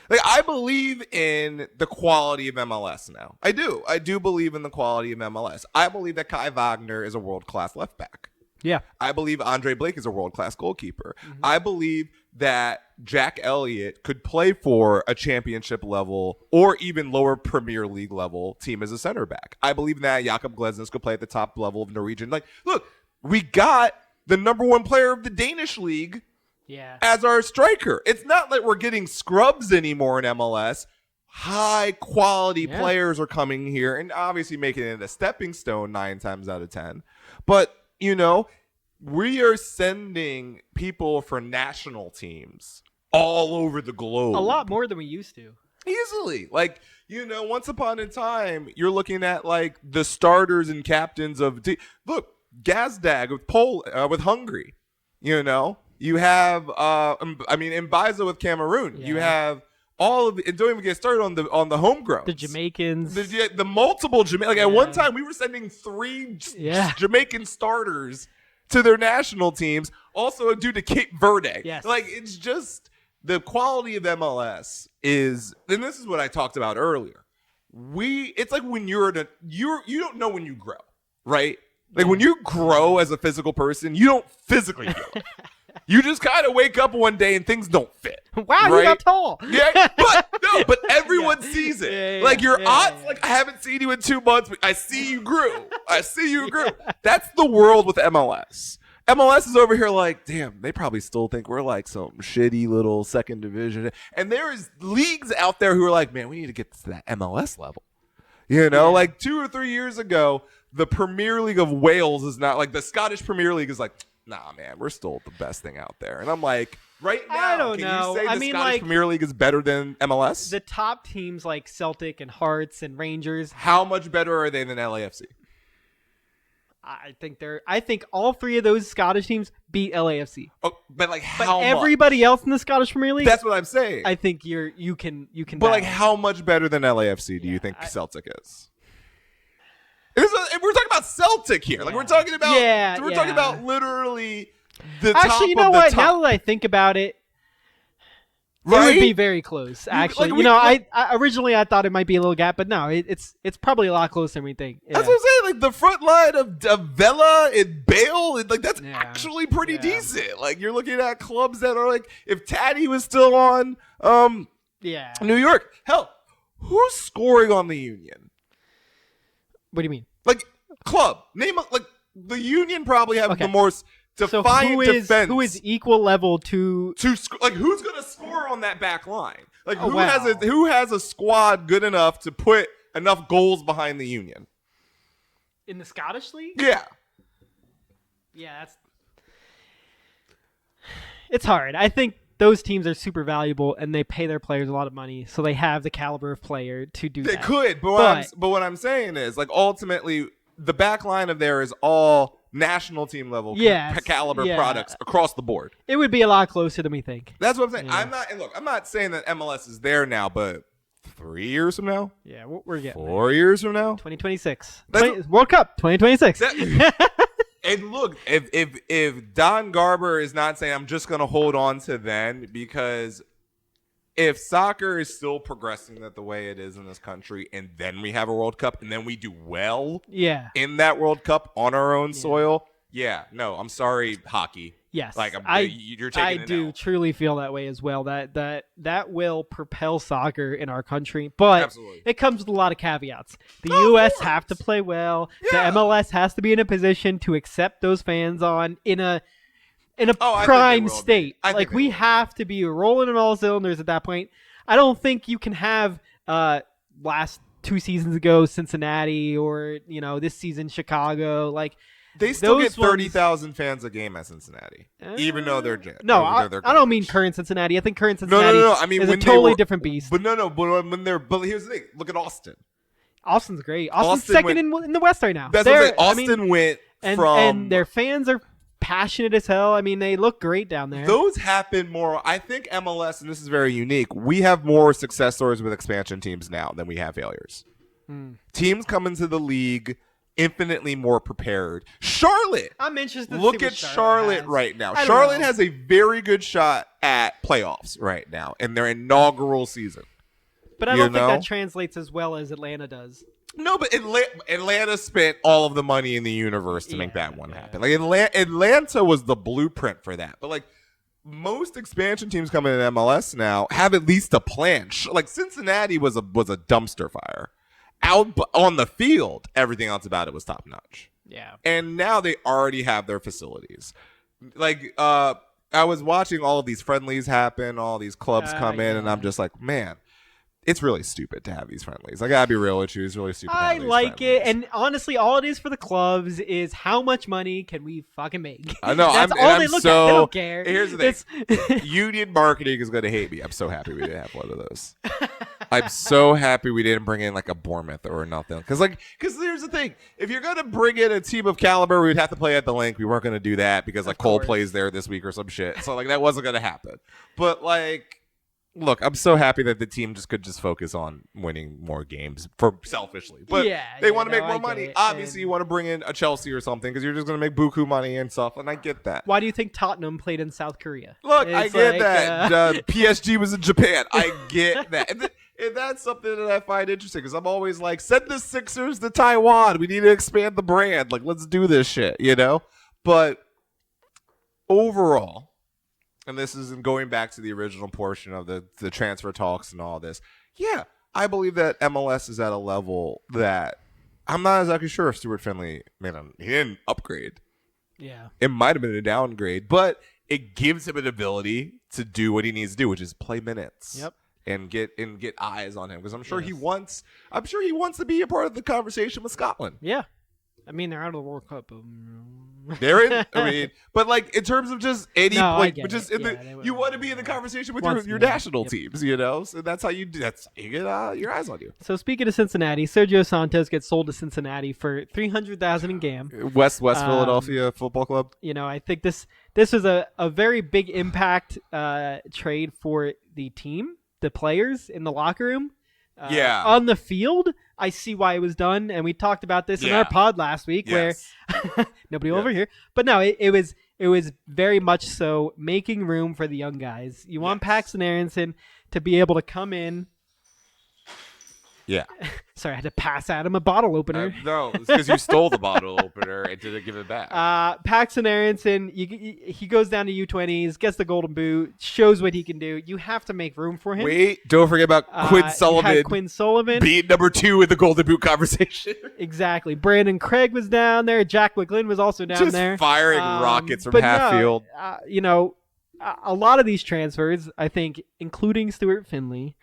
Like, I believe in the quality of MLS now. I do. I do believe in the quality of MLS. I believe that Kai Wagner is a world-class left back. Yeah. I believe Andre Blake is a world-class goalkeeper. Mm-hmm. I believe that Jack Elliott could play for a championship level or even lower Premier League level team as a center back. I believe that Jakob Glesnes could play at the top level of Norwegian. Like, look, we got the number one player of the Danish league as our striker. It's not like we're getting scrubs anymore in MLS. High quality players are coming here and obviously making it a stepping stone 9 times out of 10. But, you know, we are sending people for national teams all over the globe. A lot more than we used to. Easily. Like, you know, once upon a time, you're looking at like the starters and captains of look, Gazdag with Hungary. You know, you have Mbiza with Cameroon. Yeah. You have all of and don't even get started on the homegrown. The Jamaicans. The multiple Jamaican. Like at one time, we were sending 3 Jamaican starters to their national teams. Also due to Cape Verde. Yes. Like it's just the quality of MLS is, and this is what I talked about earlier. It's like when you don't know when you grow, right? Like when you grow as a physical person, you don't physically grow. You just kind of wake up one day and things don't fit. Wow, right? you got tall. Yeah, but everyone sees it. Yeah, like your odds, yeah. like I haven't seen you in 2 months, but I see you grew. That's the world with MLS. MLS is over here like, damn, they probably still think we're like some shitty little second division. And there is leagues out there who are like, man, we need to get to that MLS level. You know, like 2 or 3 years ago, the Premier League of Wales is not like the Scottish Premier League is like, nah, man, we're still the best thing out there. And I'm like, right now, I don't know. You say I the mean, Scottish like, Premier League is better than MLS? The top teams like Celtic and Hearts and Rangers. How much better are they than LAFC? I think all 3 of those Scottish teams beat LAFC. Oh, but like But how everybody else in the Scottish Premier League, That's what I'm saying. I think you can. But like, balance. how much better than LAFC do you think Celtic is? And we're talking about Celtic here. Like we're talking about. We're talking about literally the top. Actually, you know of the what? top. Now that I think about it, Right? it would be very close. Actually, I originally I thought it might be a little gap, but no, it's probably a lot closer than we think. Yeah. That's what I'm saying. Like the front line of Vela and Bale, and like that's actually pretty decent. Like you're looking at clubs that are like, if Taddy was still on, New York. Hell, who's scoring on the Union? What do you mean? Like club name like the Union probably have the most defiant so defense. Who is equal level to like who's gonna score on that back line? Like who has a squad good enough to put enough goals behind the Union in the Scottish League? Yeah, it's hard. I think those teams are super valuable and they pay their players a lot of money, so they have the caliber of player to do that. They could, but what I'm saying is like ultimately the back line of there is all national team level caliber products across the board. It would be a lot closer than we think. That's what I'm saying. I'm not saying that MLS is there now, but 3 years from now, we're getting 4 years from now, 2026, World Cup 2026. And look, if Don Garber is not saying I'm just going to hold on to then, because if soccer is still progressing the way it is in this country, and then we have a World Cup, and then we do well in that World Cup on our own soil, I'm sorry, hockey. Yes, like you're taking I do truly feel that way as well. That will propel soccer in our country, but it comes with a lot of caveats. The U.S. have to play well. The MLS has to be in a position to accept those fans in a prime state. Like we have to be rolling on all cylinders at that point. I don't think you can have last 2 seasons ago Cincinnati or this season Chicago like. They still get 30,000 fans a game at Cincinnati, even though they're I don't mean current Cincinnati. I think current Cincinnati I mean, is a totally different beast. But but here's the thing. Look at Austin. Austin's great. Austin's second in the West right now. That's what I'm saying. Austin went and their fans are passionate as hell. I mean, they look great down there. Those happen more. I think MLS, and this is very unique, we have more success stories with expansion teams now than we have failures. Teams come into the league infinitely more prepared. Charlotte. I'm interested. Look at Charlotte right now. Charlotte has a very good shot at playoffs right now in their inaugural season. But I don't think that translates as well as Atlanta does. No, but Atlanta spent all of the money in the universe to make that one happen. Like Atlanta was the blueprint for that. But like most expansion teams coming in MLS now have at least a plan. Like Cincinnati was a dumpster fire. Out on the field, everything else about it was top notch. Yeah. And now they already have their facilities. Like I was watching all of these friendlies happen, all these clubs come in, and I'm just like, man, it's really stupid to have these friendlies. I gotta be real with you. It's really stupid. I like it, and honestly, all it is for the clubs is how much money can we fucking make. I know. That's all they look at. They don't care. Here's the thing: Union marketing is gonna hate me. I'm so happy we didn't have one of those. I'm so happy we didn't bring in like a Bournemouth or nothing. Because here's the thing. If you're going to bring in a team of caliber, we would have to play at the Link. We weren't going to do that because like Cole plays there this week or some shit. So like that wasn't going to happen. But like, look, I'm so happy that the team could focus on winning more games for selfishly. But they want to make more money. Obviously, you want to bring in a Chelsea or something because you're just going to make buku money and stuff. And I get that. Why do you think Tottenham played in South Korea? Look, I get that. PSG was in Japan. I get that. And that's something that I find interesting because I'm always like, send the Sixers to Taiwan. We need to expand the brand. Like, let's do this shit, But overall, and this is going back to the original portion of the transfer talks and all this, I believe that MLS is at a level that I'm not exactly sure if Stuart Finley, he didn't upgrade. Yeah. It might have been a downgrade, but it gives him an ability to do what he needs to do, which is play minutes. Yep. And get eyes on him because I'm sure he wants to be a part of the conversation with Scotland. Yeah, I mean they're out of the World Cup. They're in. I mean, but like in terms of just any point, you want to be in the conversation with your national teams, So that's how you do. You get your eyes on you. So speaking of Cincinnati, Sergio Santos gets sold to Cincinnati for $300,000 in GAM. West Philadelphia Football Club. I think this was a very big impact trade for the team. The players in the locker room, on the field, I see why it was done, and we talked about this in our pod last week, where nobody over here. But no, it was very much so making room for the young guys. You want Paxton Aronson to be able to come in. Yeah. Sorry, I had to pass Adam a bottle opener. No, it's because you stole the bottle opener and didn't give it back. Paxton Aronson, he goes down to U20s, gets the Golden Boot, shows what he can do. You have to make room for him. Wait, don't forget about Quinn Sullivan. Being number 2 in the Golden Boot conversation. Exactly. Brandon Craig was down there. Jack McGlynn was also down there. Just firing rockets from half field. A lot of these transfers, I think, including Stuart Finley,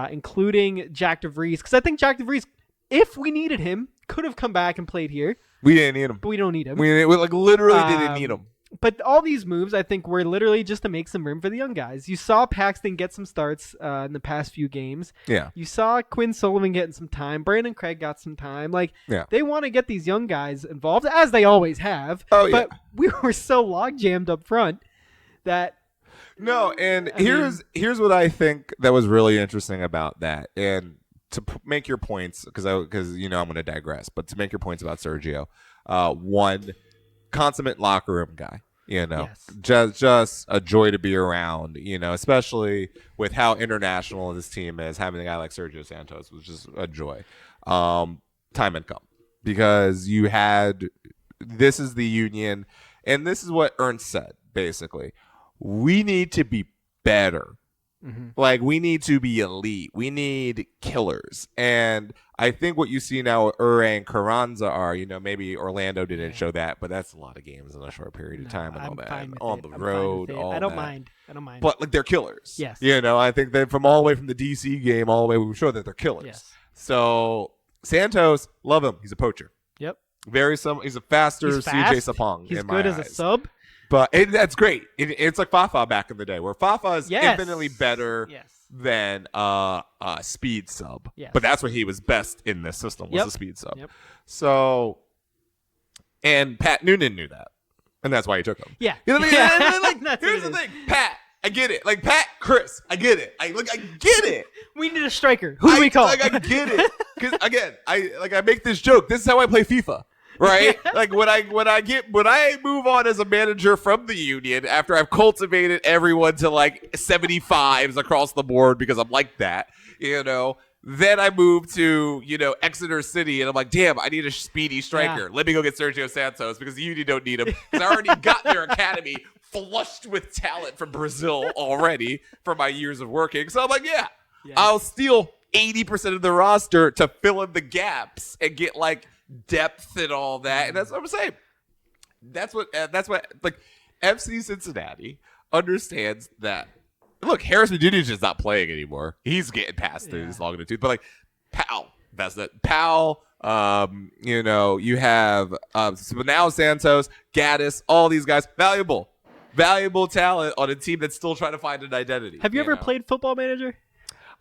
including Jack DeVries, because I think Jack DeVries, if we needed him, could have come back and played here. We didn't need him. But we don't need him. We literally didn't need him. But all these moves, I think, were literally just to make some room for the young guys. You saw Paxton get some starts in the past few games. Yeah. You saw Quinn Sullivan getting some time. Brandon Craig got some time. They want to get these young guys involved, as they always have. Oh, but we were so log-jammed up front that... No, and here's what I think that was really interesting about that, and to make your points, because I'm going to digress, but to make your points about Sergio, one, consummate locker room guy, just a joy to be around, especially with how international this team is. Having a guy like Sergio Santos was just a joy. Time had come because this is the union, and this is what Ernst said basically. We need to be better. Mm-hmm. We need to be elite. We need killers. And I think what you see now with Ure and Carranza are, maybe Orlando didn't show that, but that's a lot of games in a short period of time and all that. On the road, all that. I don't mind. But they're killers. Yes. I think that from all the way from the DC game all the way, we show that they're killers. Yes. So Santos, love him. He's a poacher. Yep. He's a faster CJ Sapong. He's good as a sub. But that's great. It's like Fafa back in the day, where Fafa is infinitely better than a speed sub. Yes. But that's where he was best in this system, was a speed sub. Yep. So, and Pat Noonan knew that, and that's why he took him. Yeah. Here's the thing, Pat. I get it. Chris, I get it. I get it. We need a striker. Who do we call? I get it. Because again, I make this joke. This is how I play FIFA. Right? When I move on as a manager from the union after I've cultivated everyone to 75s across the board because I'm like that, then I move to, Exeter City and I'm like, damn, I need a speedy striker. Yeah. Let me go get Sergio Santos because the union don't need him because I already got their academy flushed with talent from Brazil already from my years of working. So I'm like, I'll steal 80% of the roster to fill in the gaps and get depth and all that, and that's what I'm saying. That's what FC Cincinnati understands that. Look, Harrison Jr. is not playing anymore. He's getting past his long in the tooth. But Powell, that's it. Powell. You have so now Santos, Gaddis, all these guys, valuable talent on a team that's still trying to find an identity. Have you ever played Football Manager?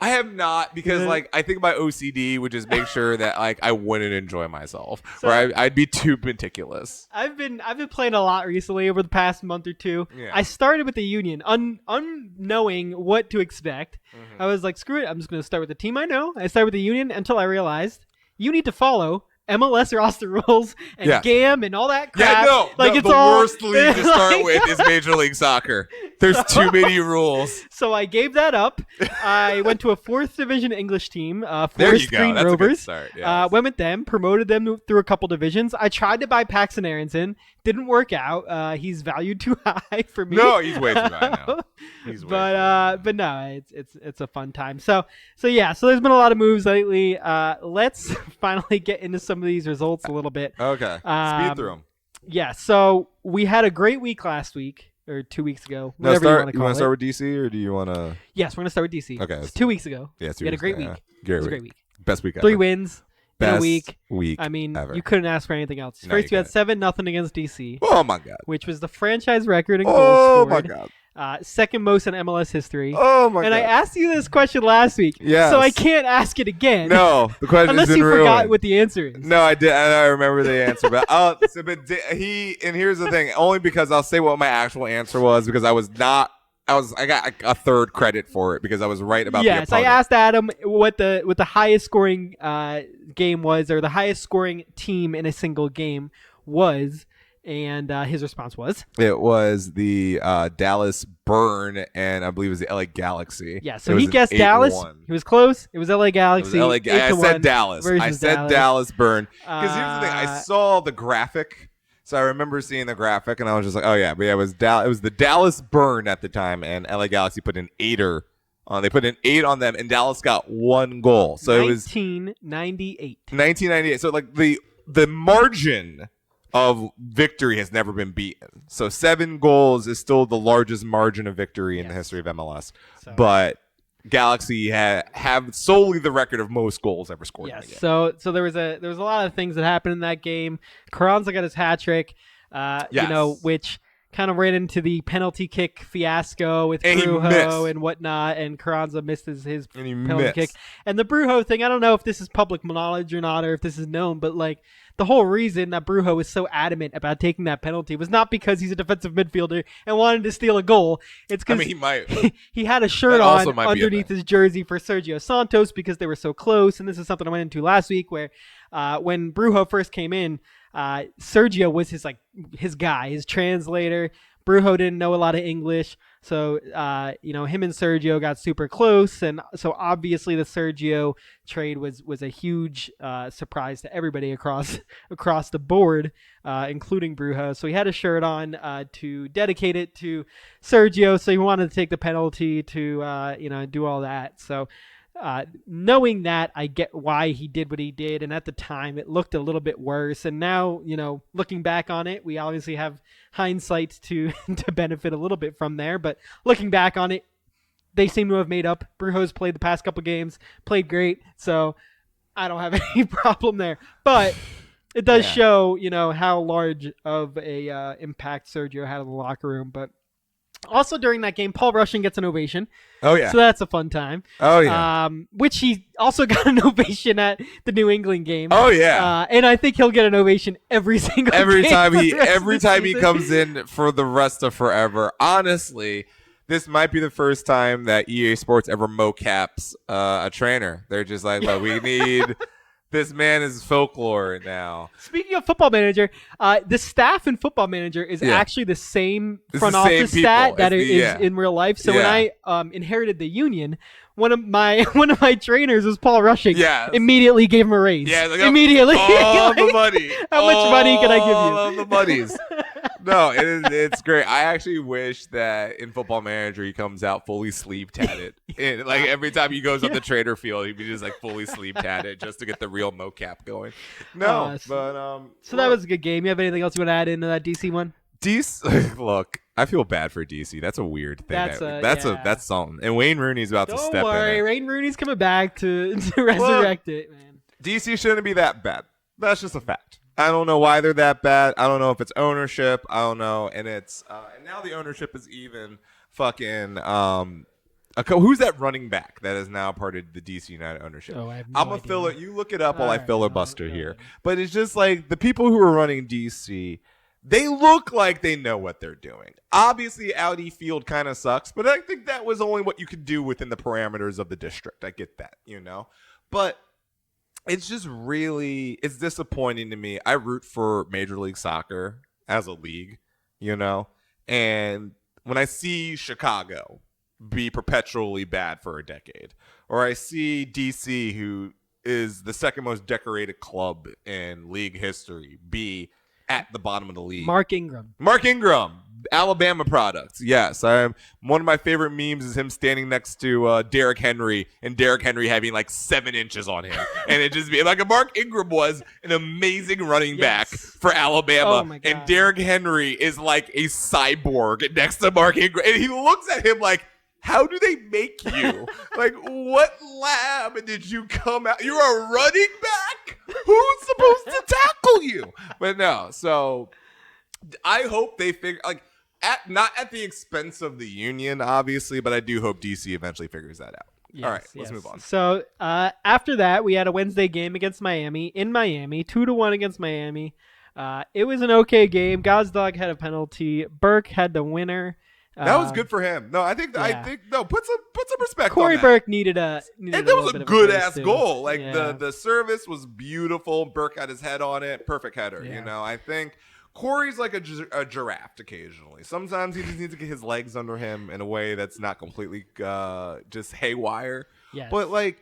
I have not because Yeah. like I think my OCD would just make sure that like I wouldn't enjoy myself, So- or I'd be too meticulous. I've been playing a lot recently over the past month or two. Yeah. I started with the Union, unknowing what to expect. I was like, screw it, I'm just going to start with the team I know. I started with the Union until I realized you need to follow MLS roster rules and Yes. GAM and all that crap. Yeah, no, like the, it's the all worst league to start like- with is Major League Soccer. There's too many rules. So I gave that up. I went to a 4th division English team, There Forest you go. Green That's a good Rovers. start. Yes. Went with them, promoted them through a couple divisions. I tried to buy Paxton Aronson, didn't work out. He's valued too high for me. No, he's way too high now. He's way too high. But no, it's a fun time. So yeah, so there's been a lot of moves lately. Let's finally get into some of these results a little bit. Okay. Um, Speed through them. Yeah, so we had a great week last week. Or 2 weeks ago, No, whatever you want start. to You call want it. to start with DC or do you want to? Yes, we're gonna start with DC. Okay, It's 2 weeks ago. Yeah, We had a great week. Great It was a week. great week. Best week ever. 3 wins in a Best week. I mean, ever. you couldn't ask for anything else. No, First, you you had 7-0 against DC, Oh my god. which was the franchise record in goals Oh my scored. god. Second most in MLS history. Oh my and god. I asked you this question last week, Yes. so I can't ask it again. No, the question unless has been you forgot ruined. what the answer is. No, I did. I remember the answer, but and here's the thing. Only because I'll say what my actual answer was because I got a third credit for it because I was right about Yes, the I opponent. asked Adam what the highest scoring game was, or the highest scoring team in a single game was, and his response was It was the Dallas Burn, and I believe it was the LA Galaxy. yeah. It So was he an guessed 8-1. Dallas. He was close. It was LA It was Galaxy. LA I 8-1 said Dallas. I versus said Dallas Burn. Because here's the thing. I Uh, saw the graphic. So I remember seeing the graphic, and I was just like, "Oh yeah, but yeah, it was the Dallas Burn at the time, and LA Galaxy put an 8-er on. They put an 8 on them, and Dallas got 1 goal. So it was 1998. 1998. So like the margin of victory has never been beaten. So 7 goals is still the largest margin of victory in the Yes. history of MLS. So- But Galaxy have solely the record of most goals ever scored in a Yes. game. So there was a lot of things that happened in that game. Carranza got his hat trick. Yes. Which kind of ran into the penalty kick fiasco with And he Brujo missed. and whatnot, and Carranza missed his And he penalty missed. kick. And the Brujo thing, I don't know if this is public knowledge or not, or if this is known, but like the whole reason that Brujo was so adamant about taking that penalty was not because he's a defensive midfielder and wanted to steal a goal. It's I because mean, he might. he had a shirt That also on might be a underneath thing. his jersey for Sergio Santos because they were so close. And this is something I went into last week where when Brujo first came in, Sergio was his guy, his translator. Brujo didn't know a lot of English, so him and Sergio got super close, and so obviously the Sergio trade was a huge surprise to everybody across the board, including Brujo. So he had a shirt on to dedicate it to Sergio. So he wanted to take the penalty to do all that. So. Knowing that, I get why he did what he did, and at the time it looked a little bit worse. And now, looking back on it, we obviously have hindsight to benefit a little bit from there. But looking back on it, they seem to have made up. Brujo's played the past couple games, played great, so I don't have any problem there. But it does Yeah. show, how large of a impact Sergio had in the locker room. But also during that game, Paul Rushing gets an ovation. Oh yeah. So that's a fun time. Oh yeah. Which he also got an ovation at the New England game. Oh yeah. And I think he'll get an ovation every single every game time for he the rest of every the time he season. comes in for the rest of forever. Honestly, this might be the first time that EA Sports ever mocaps a trainer. They're just like, look, we need this man is folklore now. Speaking of Football Manager, the staff in Football Manager is Yeah. actually the same It's front the same office people. stat that It's is the- yeah. in real life. So when Yeah. I inherited the Union, one of my trainers was Paul Rushing. Yeah. Immediately gave him a raise. Yeah, like, immediately. all the Like, money. How much money can I give you? All of the monies. No, it's great. I actually wish that in Football Manager he comes out fully sleeve tatted. And, like every time he goes on the trader field, he'd be just like fully sleeve tatted just to get the real mocap going. No, but So that was a good game. You have anything else you want to add into that DC one? DC. Look, I feel bad for DC. That's a weird thing. That's That's something. And Wayne Rooney's about to Don't step worry, in. It. Wayne Rooney's coming back to resurrect it, man. DC shouldn't be that bad. That's just a fact. I don't know why they're that bad. I don't know if it's ownership. I don't know. And it's and now the ownership is even fucking Who's that running back that is now part of the DC United ownership? Oh, I have no I'm a idea. filler. You look it up while I Alright, filibuster go here. ahead. But it's just like the people who are running DC, they look like they know what they're doing. Obviously, Audi Field kind of sucks, but I think that was only what you could do within the parameters of the district. I get that, But it's just it's disappointing to me. I root for Major League Soccer as a league, and when I see Chicago be perpetually bad for a decade, or I see DC, who is the second most decorated club in league history, be at the bottom of the league. Mark Ingram, Alabama products. Yes, one of my favorite memes is him standing next to Derrick Henry, and Derrick Henry having like 7 inches on him, and it just be like Mark Ingram was an amazing running back for Alabama, Oh my God. and Derrick Henry is like a cyborg next to Mark Ingram, and he looks at him like, how do they make you? Like, what lab did you come out? You're a running back? Who's supposed to tackle you? But no, so I hope they figure, not at the expense of the Union, obviously, but I do hope DC eventually figures that out. All right, let's move on. So after that, we had a Wednesday game against Miami in Miami, 2-1 against Miami. It was an okay game. Gazdag had a penalty. Burke had the winner. That was good for him. No, I think put some respect Corey on that. Burke needed a And that was a good ass goal. Like Yeah. the service was beautiful. Burke had his head on it. Perfect header. Yeah. I think Corey's like a giraffe occasionally. Sometimes he just needs to get his legs under him in a way that's not completely just haywire. Yes. But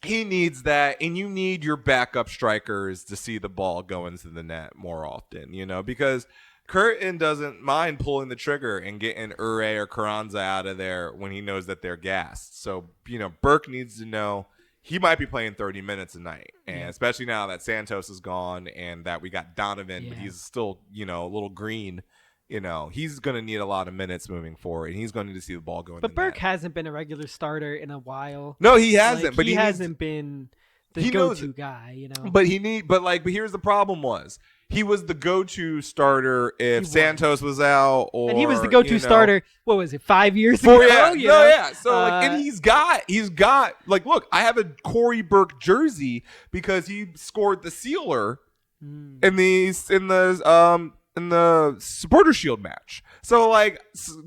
he needs that, and you need your backup strikers to see the ball go into the net more often. Because Curtin doesn't mind pulling the trigger and getting Ure or Carranza out of there when he knows that they're gassed. So, Burke needs to know he might be playing 30 minutes a night. And especially now that Santos is gone and that we got Donovan, but he's still, a little green. He's going to need a lot of minutes moving forward, and he's going to need to see the ball go in But the Burke net. hasn't been a regular starter in a while. No, he hasn't. But he needs- hasn't been the he knows go-to it. guy, But here's the problem was he was the go-to starter if Santos was out, or And he was the go-to starter. What was it? 5 years For, ago. So and he's got look, I have a Corey Burke jersey because he scored the sealer in the Supporter Shield match. So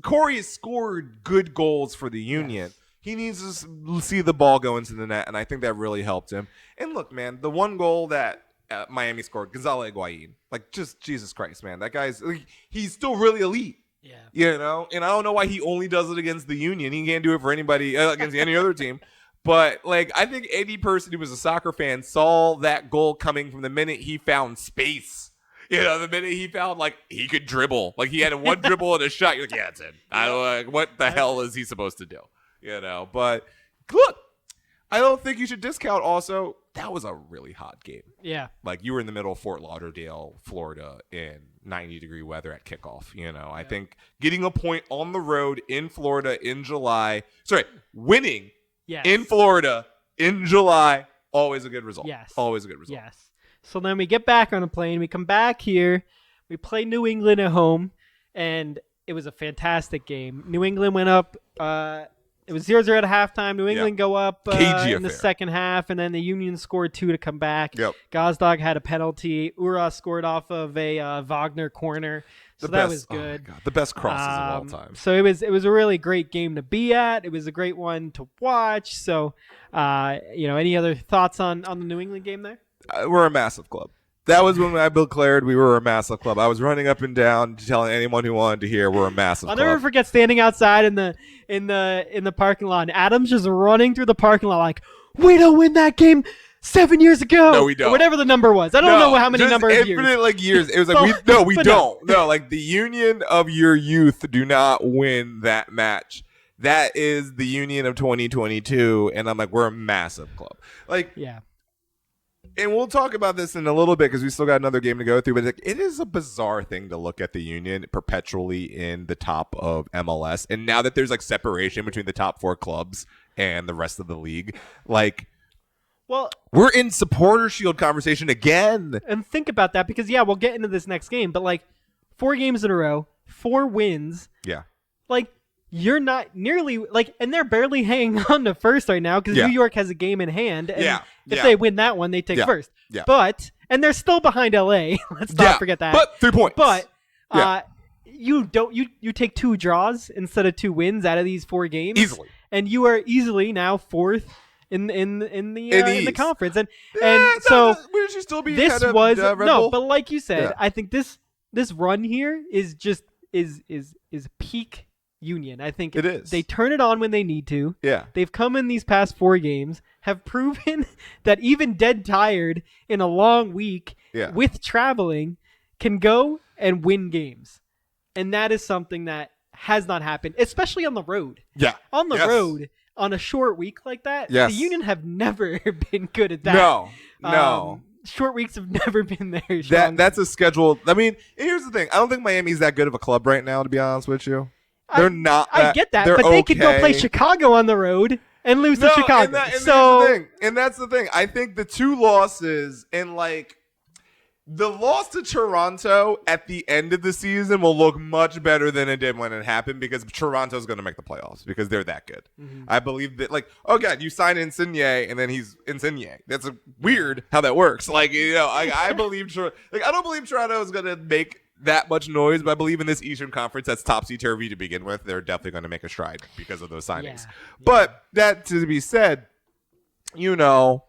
Corey has scored good goals for the Union. Yes. He needs to see the ball go into the net, and I think that really helped him. And look, man, the one goal that Miami scored, Gonzalo Higuain, just Jesus Christ, man, that guy's he's still really elite. Yeah. And I don't know why he only does it against the Union. He can't do it for anybody against any other team. But I think any person who was a soccer fan saw that goal coming from the minute he found space. The minute he found he could dribble, he had one dribble and a shot. You're like, yeah, it's in. I don't what the hell is he supposed to do? But look, I don't think you should discount also that was a really hot game. Yeah. You were in the middle of Fort Lauderdale, Florida in 90-degree weather at kickoff. I think getting a point on the road in Florida in July, winning Yes. in Florida in July, always a good result. Yes. Always a good result. Yes. So then we get back on a plane. We come back here. We play New England at home, and it was a fantastic game. New England went up. It was 0-0 at halftime. New England go up Cagey in the affair. second half, and then the Union scored 2 to come back. Yep. Gazdag had a penalty. Ura scored off of a Wagner corner. So that was Oh my good. God, the best crosses of all time. So it was a really great game to be at. It was a great one to watch. So, any other thoughts on the New England game there? We're a massive club. That was when I declared we were a massive club. I was running up and down telling anyone who wanted to hear we're a massive I'll club. never forget standing outside in the parking lot. And Adam's just running through the parking lot like, we don't win that game 7 years ago. No, we don't. Or whatever the number was. I don't know how many just number of years. infinite years. It was But- we but don't. No, the union of your youth do not win that match. That is the union of 2022, and I'm we're a massive club. Yeah. And we'll talk about this in a little bit because we still got another game to go through. But it is a bizarre thing to look at the Union perpetually in the top of MLS. And now that there's separation between the top 4 clubs and the rest of the league, Well, we're in supporter shield conversation again. and think about that because, we'll get into this next game. But 4 games in a row, 4 wins. Yeah. you're not nearly like, and they're barely hanging on to first right now because New York has a game in hand. And if they win that one, they take first. Yeah. And they're still behind LA. Let's not forget that. But 3 points. But you take 2 draws instead of 2 wins out of these 4 games easily, and you are easily now 4th in the conference. And so would you still be this ahead was of, Red no, Bull? but like you said, I think this run here is just is peak Union. I think it is. They turn it on when they need to. Yeah. They've come in these past 4 games, have proven that even dead tired in a long week with traveling can go and win games. And that is something that has not happened, especially on the road. Yeah. On the road, on a short week like that, the Union have never been good at that. No. Short weeks have never been there. That's a schedule. I mean, here's the thing. I don't think Miami's that good of a club right now, to be honest with you. They're not. I get that, but they could go play Chicago on the road and lose to Chicago. And that's the thing. I think the 2 losses and like the loss to Toronto at the end of the season will look much better than it did when it happened because Toronto's going to make the playoffs because they're that good. Mm-hmm. I believe that, like, oh god, you sign Insigne and then he's Insigne. That's weird how that works. Like, you know, I believe I don't believe Toronto is going to make that much noise, but I believe in this Eastern Conference that's topsy-turvy to begin with. They're definitely going to make a stride because of those signings. Yeah. But that to be said, you know,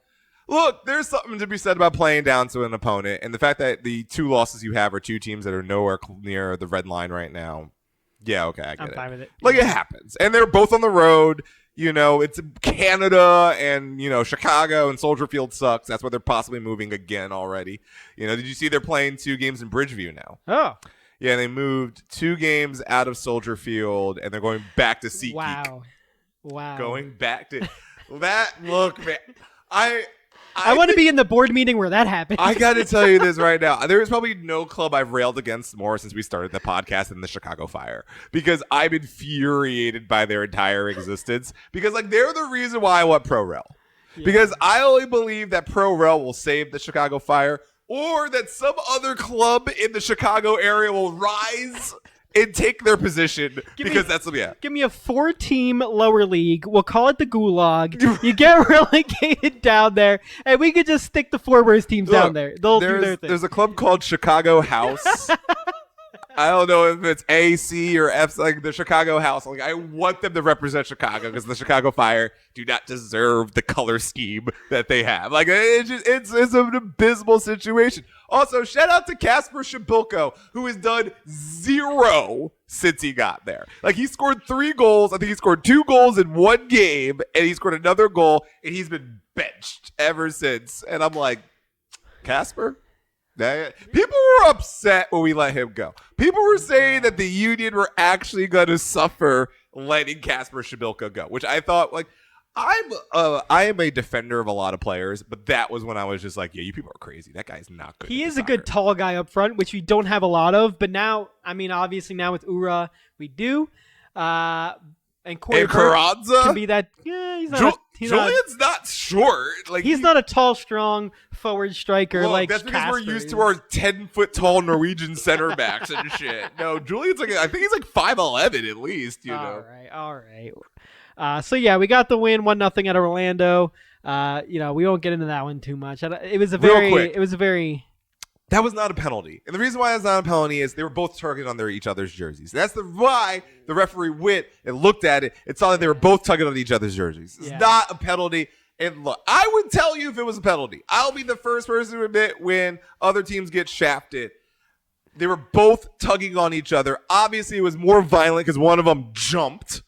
look, there's something to be said about playing down to an opponent, and the fact that the 2 losses you have are 2 teams that are nowhere near the red line right now. Yeah, okay, I get it. I'm fine with it. Like, it happens. And they're both on the road. You know, it's Canada and, you know, Chicago and Soldier Field sucks. That's why they're possibly moving again already. You know, did you see they're playing 2 games in Bridgeview now? Oh. Yeah, they moved 2 games out of Soldier Field, and they're going back to SeatGeek. Wow. Going back to that. Look, man, I want to be in the board meeting where that happened. I got to tell you this right now. There is probably no club I've railed against more since we started the podcast than the Chicago Fire because I'm infuriated by their entire existence because, like, they're the reason why I want Pro-Rel. Yeah. Because I only believe that Pro-Rel will save the Chicago Fire or that some other club in the Chicago area will rise and take their position Give me a 4-team lower league. We'll call it the Gulag. You get relegated down there, and we could just stick the 4 worst teams down there. They'll do their thing. There's a club called Chicago House. I don't know if it's A, C, or F, like the Chicago House. Like, I want them to represent Chicago because the Chicago Fire do not deserve the color scheme that they have. Like, it's an abysmal situation. Also, shout out to Kasper Shabilko, who has done 0 since he got there. Like, he scored 3 goals. I think he scored 2 goals in 1 game, and he scored another goal, and he's been benched ever since. And I'm like, Kasper? People were upset when we let him go. People were saying that the Union were actually going to suffer letting Kasper Shabilko go, which I thought, like, I am a defender of a lot of players, but that was when I was just like, yeah, you people are crazy. That guy's not good. He is a good tall guy up front, which we don't have a lot of, but now, I mean, obviously now with Ura, we do. And Corey Carranza can be that. Yeah, he's not. Julian's not short. Like, he's not a tall, strong forward striker. Like that's because Kasper we're used to our 10-foot tall Norwegian center backs and shit. No, Julian's like, I think he's like 5'11" at least. You know. All right. So yeah, we got the win 1-0 out of Orlando. You know, we won't get into that one too much. It was a very. That was not a penalty. And the reason why it's not a penalty is they were both tugging on each other's jerseys. That's why the referee went and looked at it and saw that they were both tugging on each other's jerseys. It's not a penalty. And look, I would tell you if it was a penalty. I'll be the first person to admit when other teams get shafted. They were both tugging on each other. Obviously, it was more violent because one of them jumped.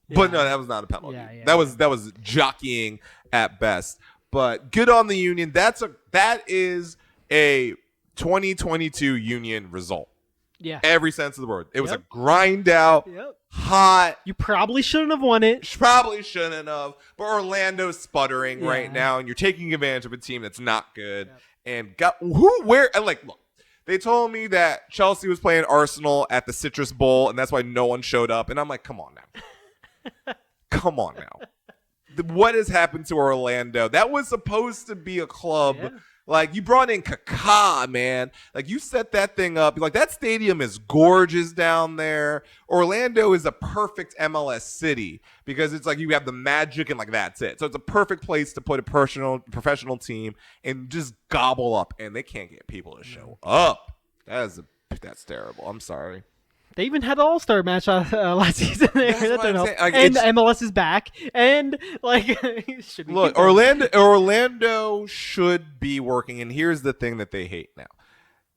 Yeah. But no, that was not a penalty. That was jockeying at best. But good on the Union. That is a 2022 Union result. Yeah. Every sense of the word. It was a grind out, hot. You probably shouldn't have won it. Probably shouldn't have. But Orlando's sputtering right now, and you're taking advantage of a team that's not good. And look, they told me that Chelsea was playing Arsenal at the Citrus Bowl, and that's why no one showed up. And I'm like, come on now. Come on now. What has happened to Orlando? That was supposed to be a club Like, you brought in Kaká, man. Like, you set that thing up. Like, that stadium is gorgeous down there. Orlando is a perfect MLS city because it's like you have the Magic and, like, that's it. So it's a perfect place to put a professional team and just gobble up. And they can't get people to show up. That's terrible. I'm sorry. They even had the All-Star match last season. That's what I'm saying. Like, and MLS is back. And, like, should we look, Orlando should be working. And here's the thing that they hate now.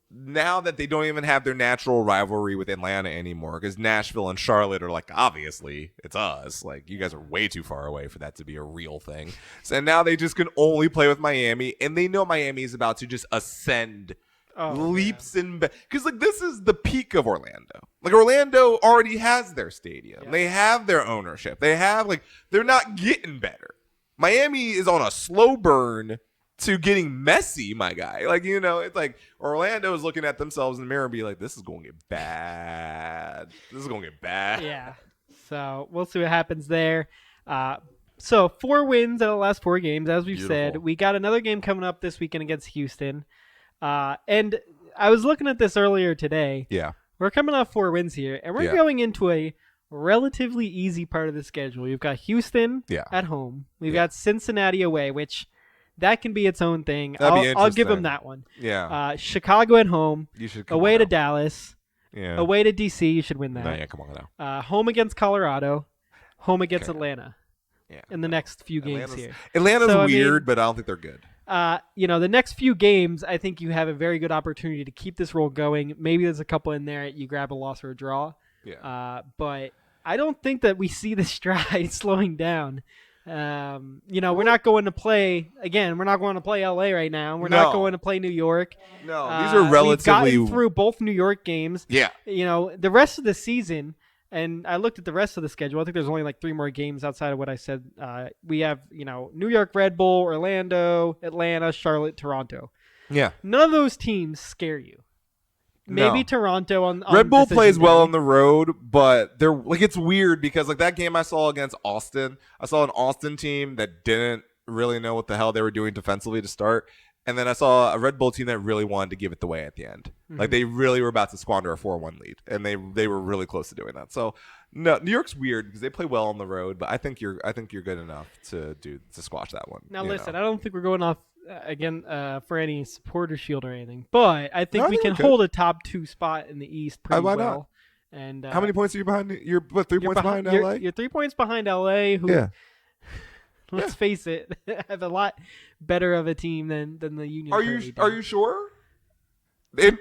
Now that they don't even have their natural rivalry with Atlanta anymore, because Nashville and Charlotte are like, obviously, it's us. Like, you guys are way too far away for that to be a real thing. So now they just can only play with Miami. And they know Miami is about to just ascend leaps and because like this is the peak of Orlando. Like, Orlando already has their stadium. Yeah. They have their ownership. They have they're not getting better. Miami is on a slow burn to getting messy, my guy. Like, it's like Orlando is looking at themselves in the mirror and be like, this is going to get bad. This is going to get bad. Yeah. So we'll see what happens there. So 4 wins out of the last 4 games, as we've said. We got another game coming up this weekend against Houston. And I was looking at this earlier today. Yeah. We're coming off 4 wins here, and we're going into a relatively easy part of the schedule. We've got Houston at home. We've got Cincinnati away, which that can be its own thing. I'll give them that one. Yeah. Chicago at home. You should away to Dallas. Yeah. Away to DC. You should win that. No, yeah, come on now. Home against Colorado. Home against Atlanta. Yeah. In the next few games here. Atlanta's weird, but I don't think they're good. The next few games, I think you have a very good opportunity to keep this roll going. Maybe there's a couple in there you grab a loss or a draw. Yeah. But I don't think that we see the stride slowing down. We're not going to play again. We're not going to play LA right now. We're not going to play New York. No, these are relatively. We've gotten through both New York games. Yeah. The rest of the season. And I looked at the rest of the schedule. I think there's only like 3 more games outside of what I said. We have, New York Red Bull, Orlando, Atlanta, Charlotte, Toronto. Yeah. None of those teams scare you. Maybe Toronto on Red Bull plays well on the road, but they're like, it's weird because like that game I saw against Austin, I saw an Austin team that didn't really know what the hell they were doing defensively to start. And then I saw a Red Bull team that really wanted to give it the way at the end. Mm-hmm. Like, they really were about to squander a 4-1 lead, and they were really close to doing that. So, no, New York's weird because they play well on the road, but I think you're good enough to squash that one. Now, listen, I don't think we're going off for any supporter shield or anything, but I think we can hold a top 2 spot in the East pretty well. Not? And how many points are you behind? You're 3 points behind LA. You're 3 points behind LA. Who? Let's face it, have a lot better of a team than the Union. Are you sure?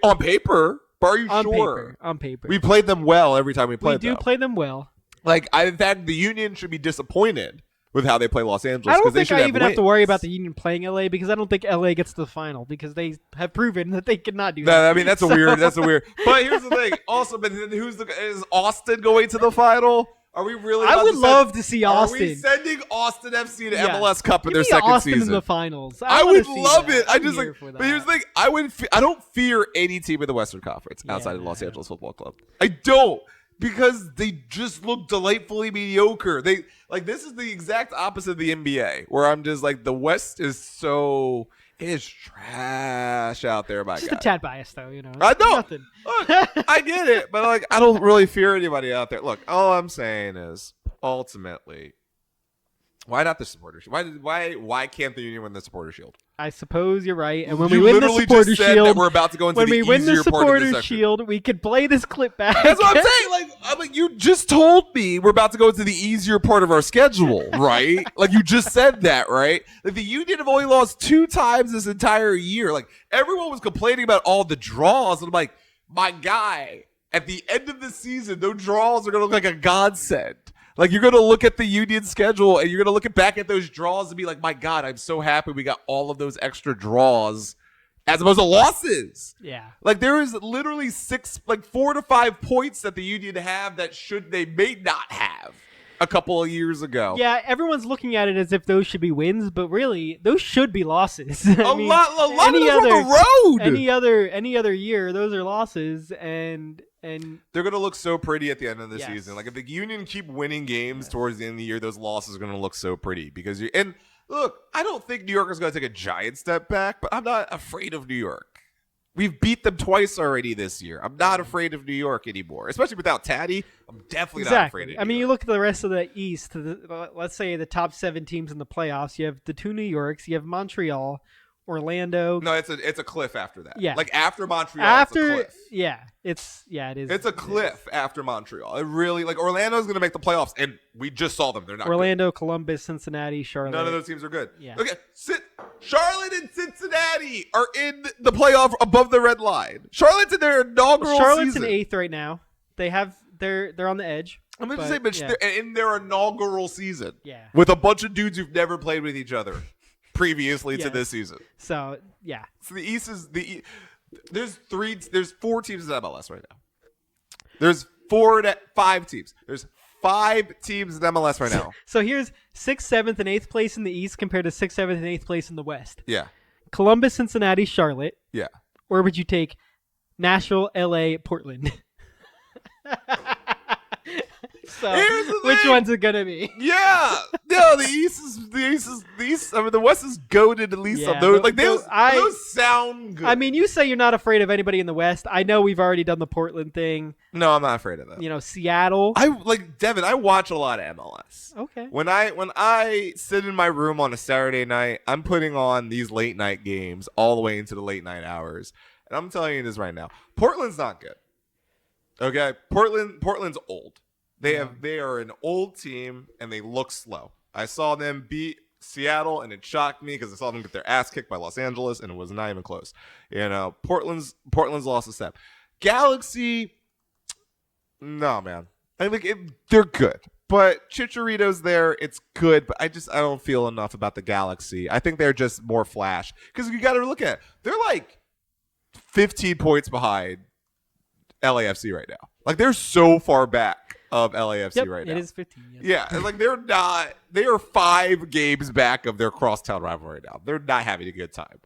On paper, but are you sure? On paper, we played them well every time we played them. We do play them well. Like, in fact, the Union should be disappointed with how they play Los Angeles. I don't think I even have to worry about the Union playing LA because I don't think LA gets to the final because they have proven that they cannot do that. I mean, that's a weird. But here's the thing. Also, but is Austin going to the final? Are we really? I would love to see Austin. Are we sending Austin FC to MLS Cup in their second Austin season? In the finals. I would love it. I just but here's the thing. I don't fear any team in the Western Conference outside of Los Angeles Football Club. I don't, because they just look delightfully mediocre. This is the exact opposite of the NBA, where I'm just like, the West is so. It is trash out there, my guy. Just a tad biased, though, I know. Nothing. Look, I get it, but I don't really fear anybody out there. Look, all I'm saying is, ultimately, why not the supporter shield? Why can't the Union win the supporter shield? I suppose you're right. And when we win the supporter shield, we're about to go into when we win the supporter shield, we could play this clip back. That's what I'm saying. You just told me we're about to go into the easier part of our schedule, right? You just said that, right? The Union have only lost 2 times this entire year. Everyone was complaining about all the draws, and I'm like, my guy, at the end of the season, those draws are going to look like a godsend. You're going to look at the Union schedule and you're going to look back at those draws and be like, my God, I'm so happy we got all of those extra draws as opposed to losses. Yeah. There is literally 4 to 5 points that the Union have that they may not have a couple of years ago. Yeah, everyone's looking at it as if those should be wins, but really, those should be losses. A lot of them on the road. Any other year, those are losses, and they're going to look so pretty at the end of the season. If the Union keep winning games towards the end of the year, those losses are going to look so pretty because Look, I don't think New York is going to take a giant step back, but I'm not afraid of New York. We've beat them twice already this year. I'm not afraid of New York anymore, especially without Taddy. I'm definitely not afraid of New York. I mean, you look at the rest of the East, let's say the top 7 teams in the playoffs. You have the 2 New Yorks, you have Montreal, Orlando. No, it's a cliff after that. Yeah. Like after Montreal, it's a cliff. Yeah, it is. It's a cliff after Montreal. It really, like, Orlando's going to make the playoffs, and we just saw them. They're not Orlando, Columbus, Cincinnati, Charlotte. None of those teams are good. Yeah. Okay, Charlotte and Cincinnati are in the playoff above the red line. Charlotte's in their inaugural Charlotte's season. in 8th right now. They're on the edge. I'm going to say, but they're in their inaugural season. Yeah. With a bunch of dudes who've never played with each other previously to this season. So, yeah. So the East is there's 4 teams in MLS right now. There's 5 teams. There's 5 teams in MLS right now. So here's 6th, 7th, and 8th place in the East compared to 6th, 7th, and 8th place in the West. Yeah. Columbus, Cincinnati, Charlotte. Yeah. Or would you take Nashville, LA, Portland? So which one's it gonna be? Yeah, no, the East. I mean, the West is goated at least on those. Those sound good. I mean, you say you're not afraid of anybody in the West. I know we've already done the Portland thing. No, I'm not afraid of that. Seattle. I like Devin. I watch a lot of MLS. Okay. When I sit in my room on a Saturday night, I'm putting on these late night games all the way into the late night hours, and I'm telling you this right now. Portland's not good. Okay, Portland's old. They are an old team, and they look slow. I saw them beat Seattle, and it shocked me because I saw them get their ass kicked by Los Angeles, and it was not even close. Portland's lost a step. Galaxy, no, man. I think they're good, but Chicharito's there. It's good, but I don't feel enough about the Galaxy. I think they're just more flash because you got to look at it. They're like 15 points behind LAFC right now. Like, they're so far back of LAFC right now. It is 15. Yes. Yeah, like they are 5 games back of their crosstown rival right now. They're not having a good time.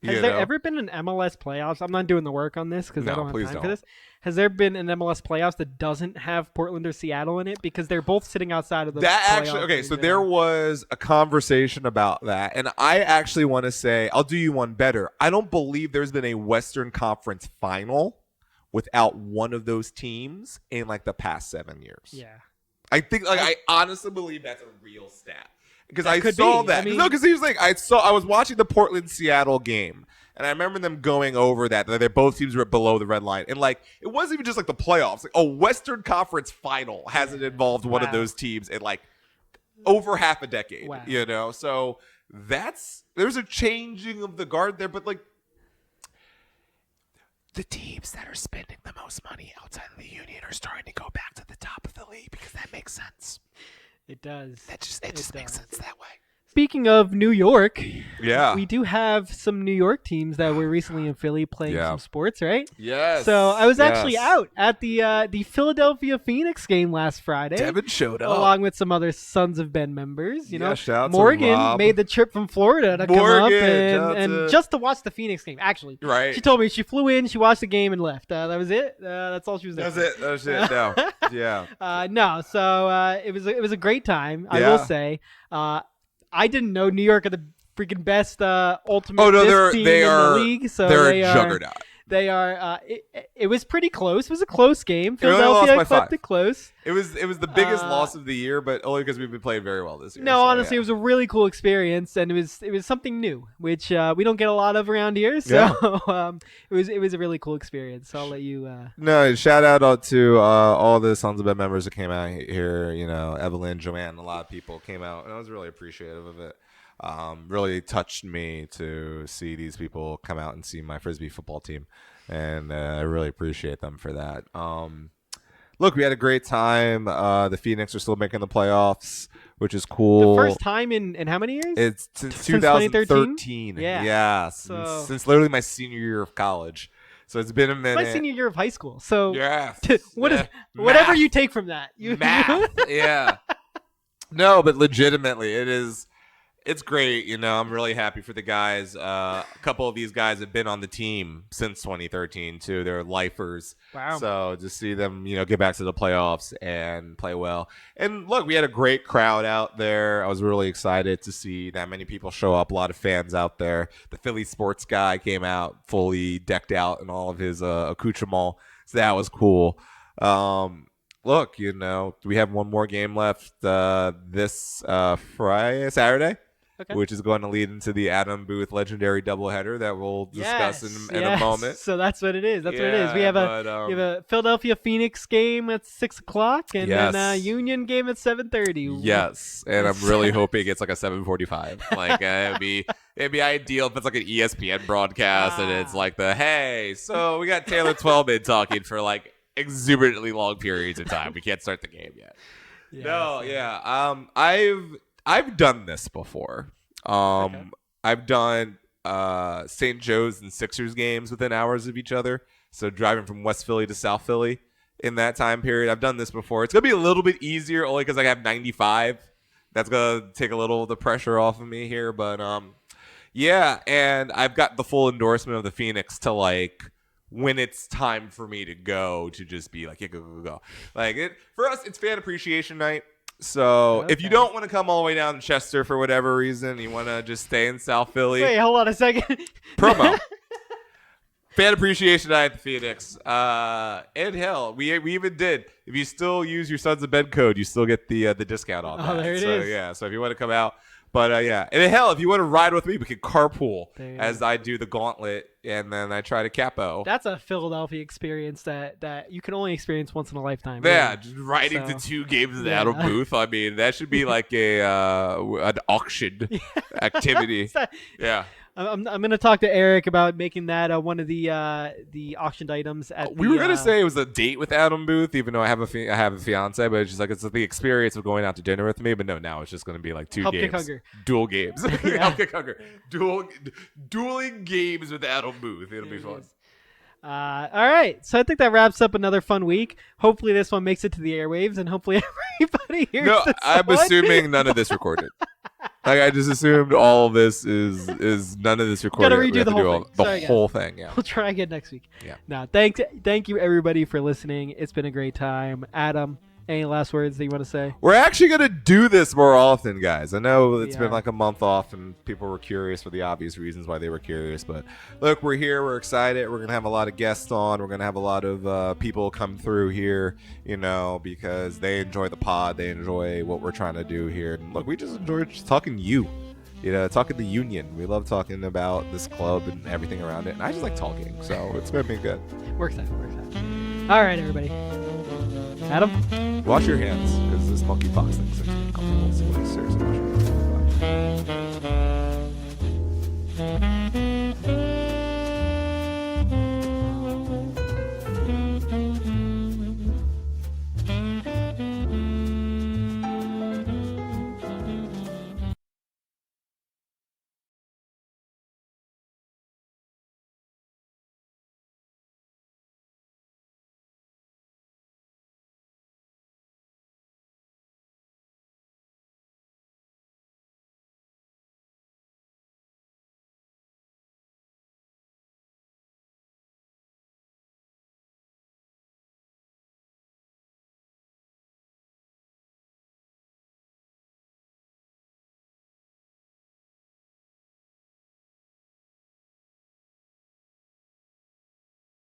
Has there ever been an MLS playoffs? I'm not doing the work on this because I don't have time for this. Has there been an MLS playoffs that doesn't have Portland or Seattle in it? Because they're both sitting outside of the playoffs. So there was a conversation about that, and I actually want to say, I'll do you one better. I don't believe there's been a Western Conference final without one of those teams in like the past 7 years. Yeah. I think I honestly believe that's a real stat. Because I saw that. Because he was like, I was watching the Portland-Seattle game, and I remember them going over that they both teams were below the red line. And like, it wasn't even just like the playoffs. Like, a Western Conference final hasn't involved one of those teams in like over half a decade. Wow. So there's a changing of the guard there, but like, the teams that are spending the most money outside of the union are starting to go back to the top of the league because that makes sense. It does. It just makes sense that way. Speaking of New York, we do have some New York teams that were recently in Philly playing some sports, right? Yes. So I was actually out at the Philadelphia Phoenix game last Friday. Devin showed up along with some other Sons of Ben members. Shout out Morgan to Rob. made the trip from Florida to come up and just to watch the Phoenix game. Actually, right? She told me she flew in, she watched the game, and left. That was it. That's all she was there. That was it. No, yeah. No. So it was a great time. I will say. I didn't know New York are the freaking best ultimate disc team in the league. So they're a juggernaut. They are. It was pretty close. It was a close game. Philadelphia kept it close. It was the biggest loss of the year, but only because we've been playing very well this year. No, honestly, it was a really cool experience, and it was something new, which we don't get a lot of around here. So it was a really cool experience. So I'll let you. No, shout out to all the Sons of Ben members that came out here. Evelyn, Joanne, a lot of people came out, and I was really appreciative of it. Really touched me to see these people come out and see my Frisbee football team, and I really appreciate them for that. Look, we had a great time. The Phoenix are still making the playoffs, which is cool. The first time in how many years? It's since 2013. Yeah. Since literally my senior year of college. So it's been a minute. It's my senior year of high school. So whatever whatever you take from that. Math. Yeah. No, but legitimately, it is. It's great. I'm really happy for the guys. A couple of these guys have been on the team since 2013 too. They're lifers. Wow. So to see them, get back to the playoffs and play well. And look, we had a great crowd out there. I was really excited to see that many people show up. A lot of fans out there. The Philly sports guy came out fully decked out in all of his accoutrement. So that was cool. Look, we have one more game left this Saturday. Okay. Which is going to lead into the Adam Booth legendary doubleheader that we'll discuss in a moment. So that's what it is. We have a Philadelphia Phoenix game at 6:00 and then a Union game at 7:30. Yes, and I'm really hoping it's like a 7:45. Like it'd be ideal if it's like an ESPN broadcast and it's like so we got Taylor Twellman talking for like exuberantly long periods of time. We can't start the game yet. I've done this before. I've done St. Joe's and Sixers games within hours of each other. So driving from West Philly to South Philly in that time period. I've done this before. It's going to be a little bit easier only because I have 95. That's going to take a little of the pressure off of me here. But, and I've got the full endorsement of the Phoenix to, like, when it's time for me to go, to just be like, go. Like, for us, it's fan appreciation night. So if you don't want to come all the way down to Chester for whatever reason, you want to just stay in South Philly. Wait, hold on a second. Promo. Fan appreciation night at the Phoenix. And hell, we even did. If you still use your Sons of Ben code, you still get the discount on that. Oh, there it is. Yeah, so if you want to come out. But, and hell, if you want to ride with me, we can carpool as I do the gauntlet, and then I try to capo. That's a Philadelphia experience that you can only experience once in a lifetime. Yeah, really. just riding to 2 games with Adam Booth. I mean, that should be like an auction activity. Yeah. I'm gonna talk to Eric about making that one of the auctioned items at. We were gonna say it was a date with Adam Booth, even though I have a fiance, but it's just like it's the experience of going out to dinner with me. But no, now it's just gonna be like 2 Help games, Kick Hunger. Dual games, Help Kick Hunger, dueling games with Adam Booth. It'll be fun. All right, so I think that wraps up another fun week. Hopefully, this one makes it to the airwaves, and hopefully everybody hears. No, this I'm one. assuming none of this recorded. Like I just assumed all of this is none of this recorded. Gotta redo the whole thing. Thing. Yeah. We'll try again next week. Yeah. Now, thank you everybody for listening. It's been a great time. Adam, any last words that you want to say? We're actually gonna do this more often, guys. I know it's been like a month off, and people were curious for the obvious reasons why they were curious. But look, we're here. We're excited. We're gonna have a lot of guests on. We're gonna have a lot of people come through here, because they enjoy the pod. They enjoy what we're trying to do here. And look, we just enjoy just talking to you. Talking to Union. We love talking about this club and everything around it. And I just like talking, so it's gonna be good. Works out. All right, everybody. Adam? Wash your hands, because this monkeypox thing's uncomfortable. So seriously, wash your hands.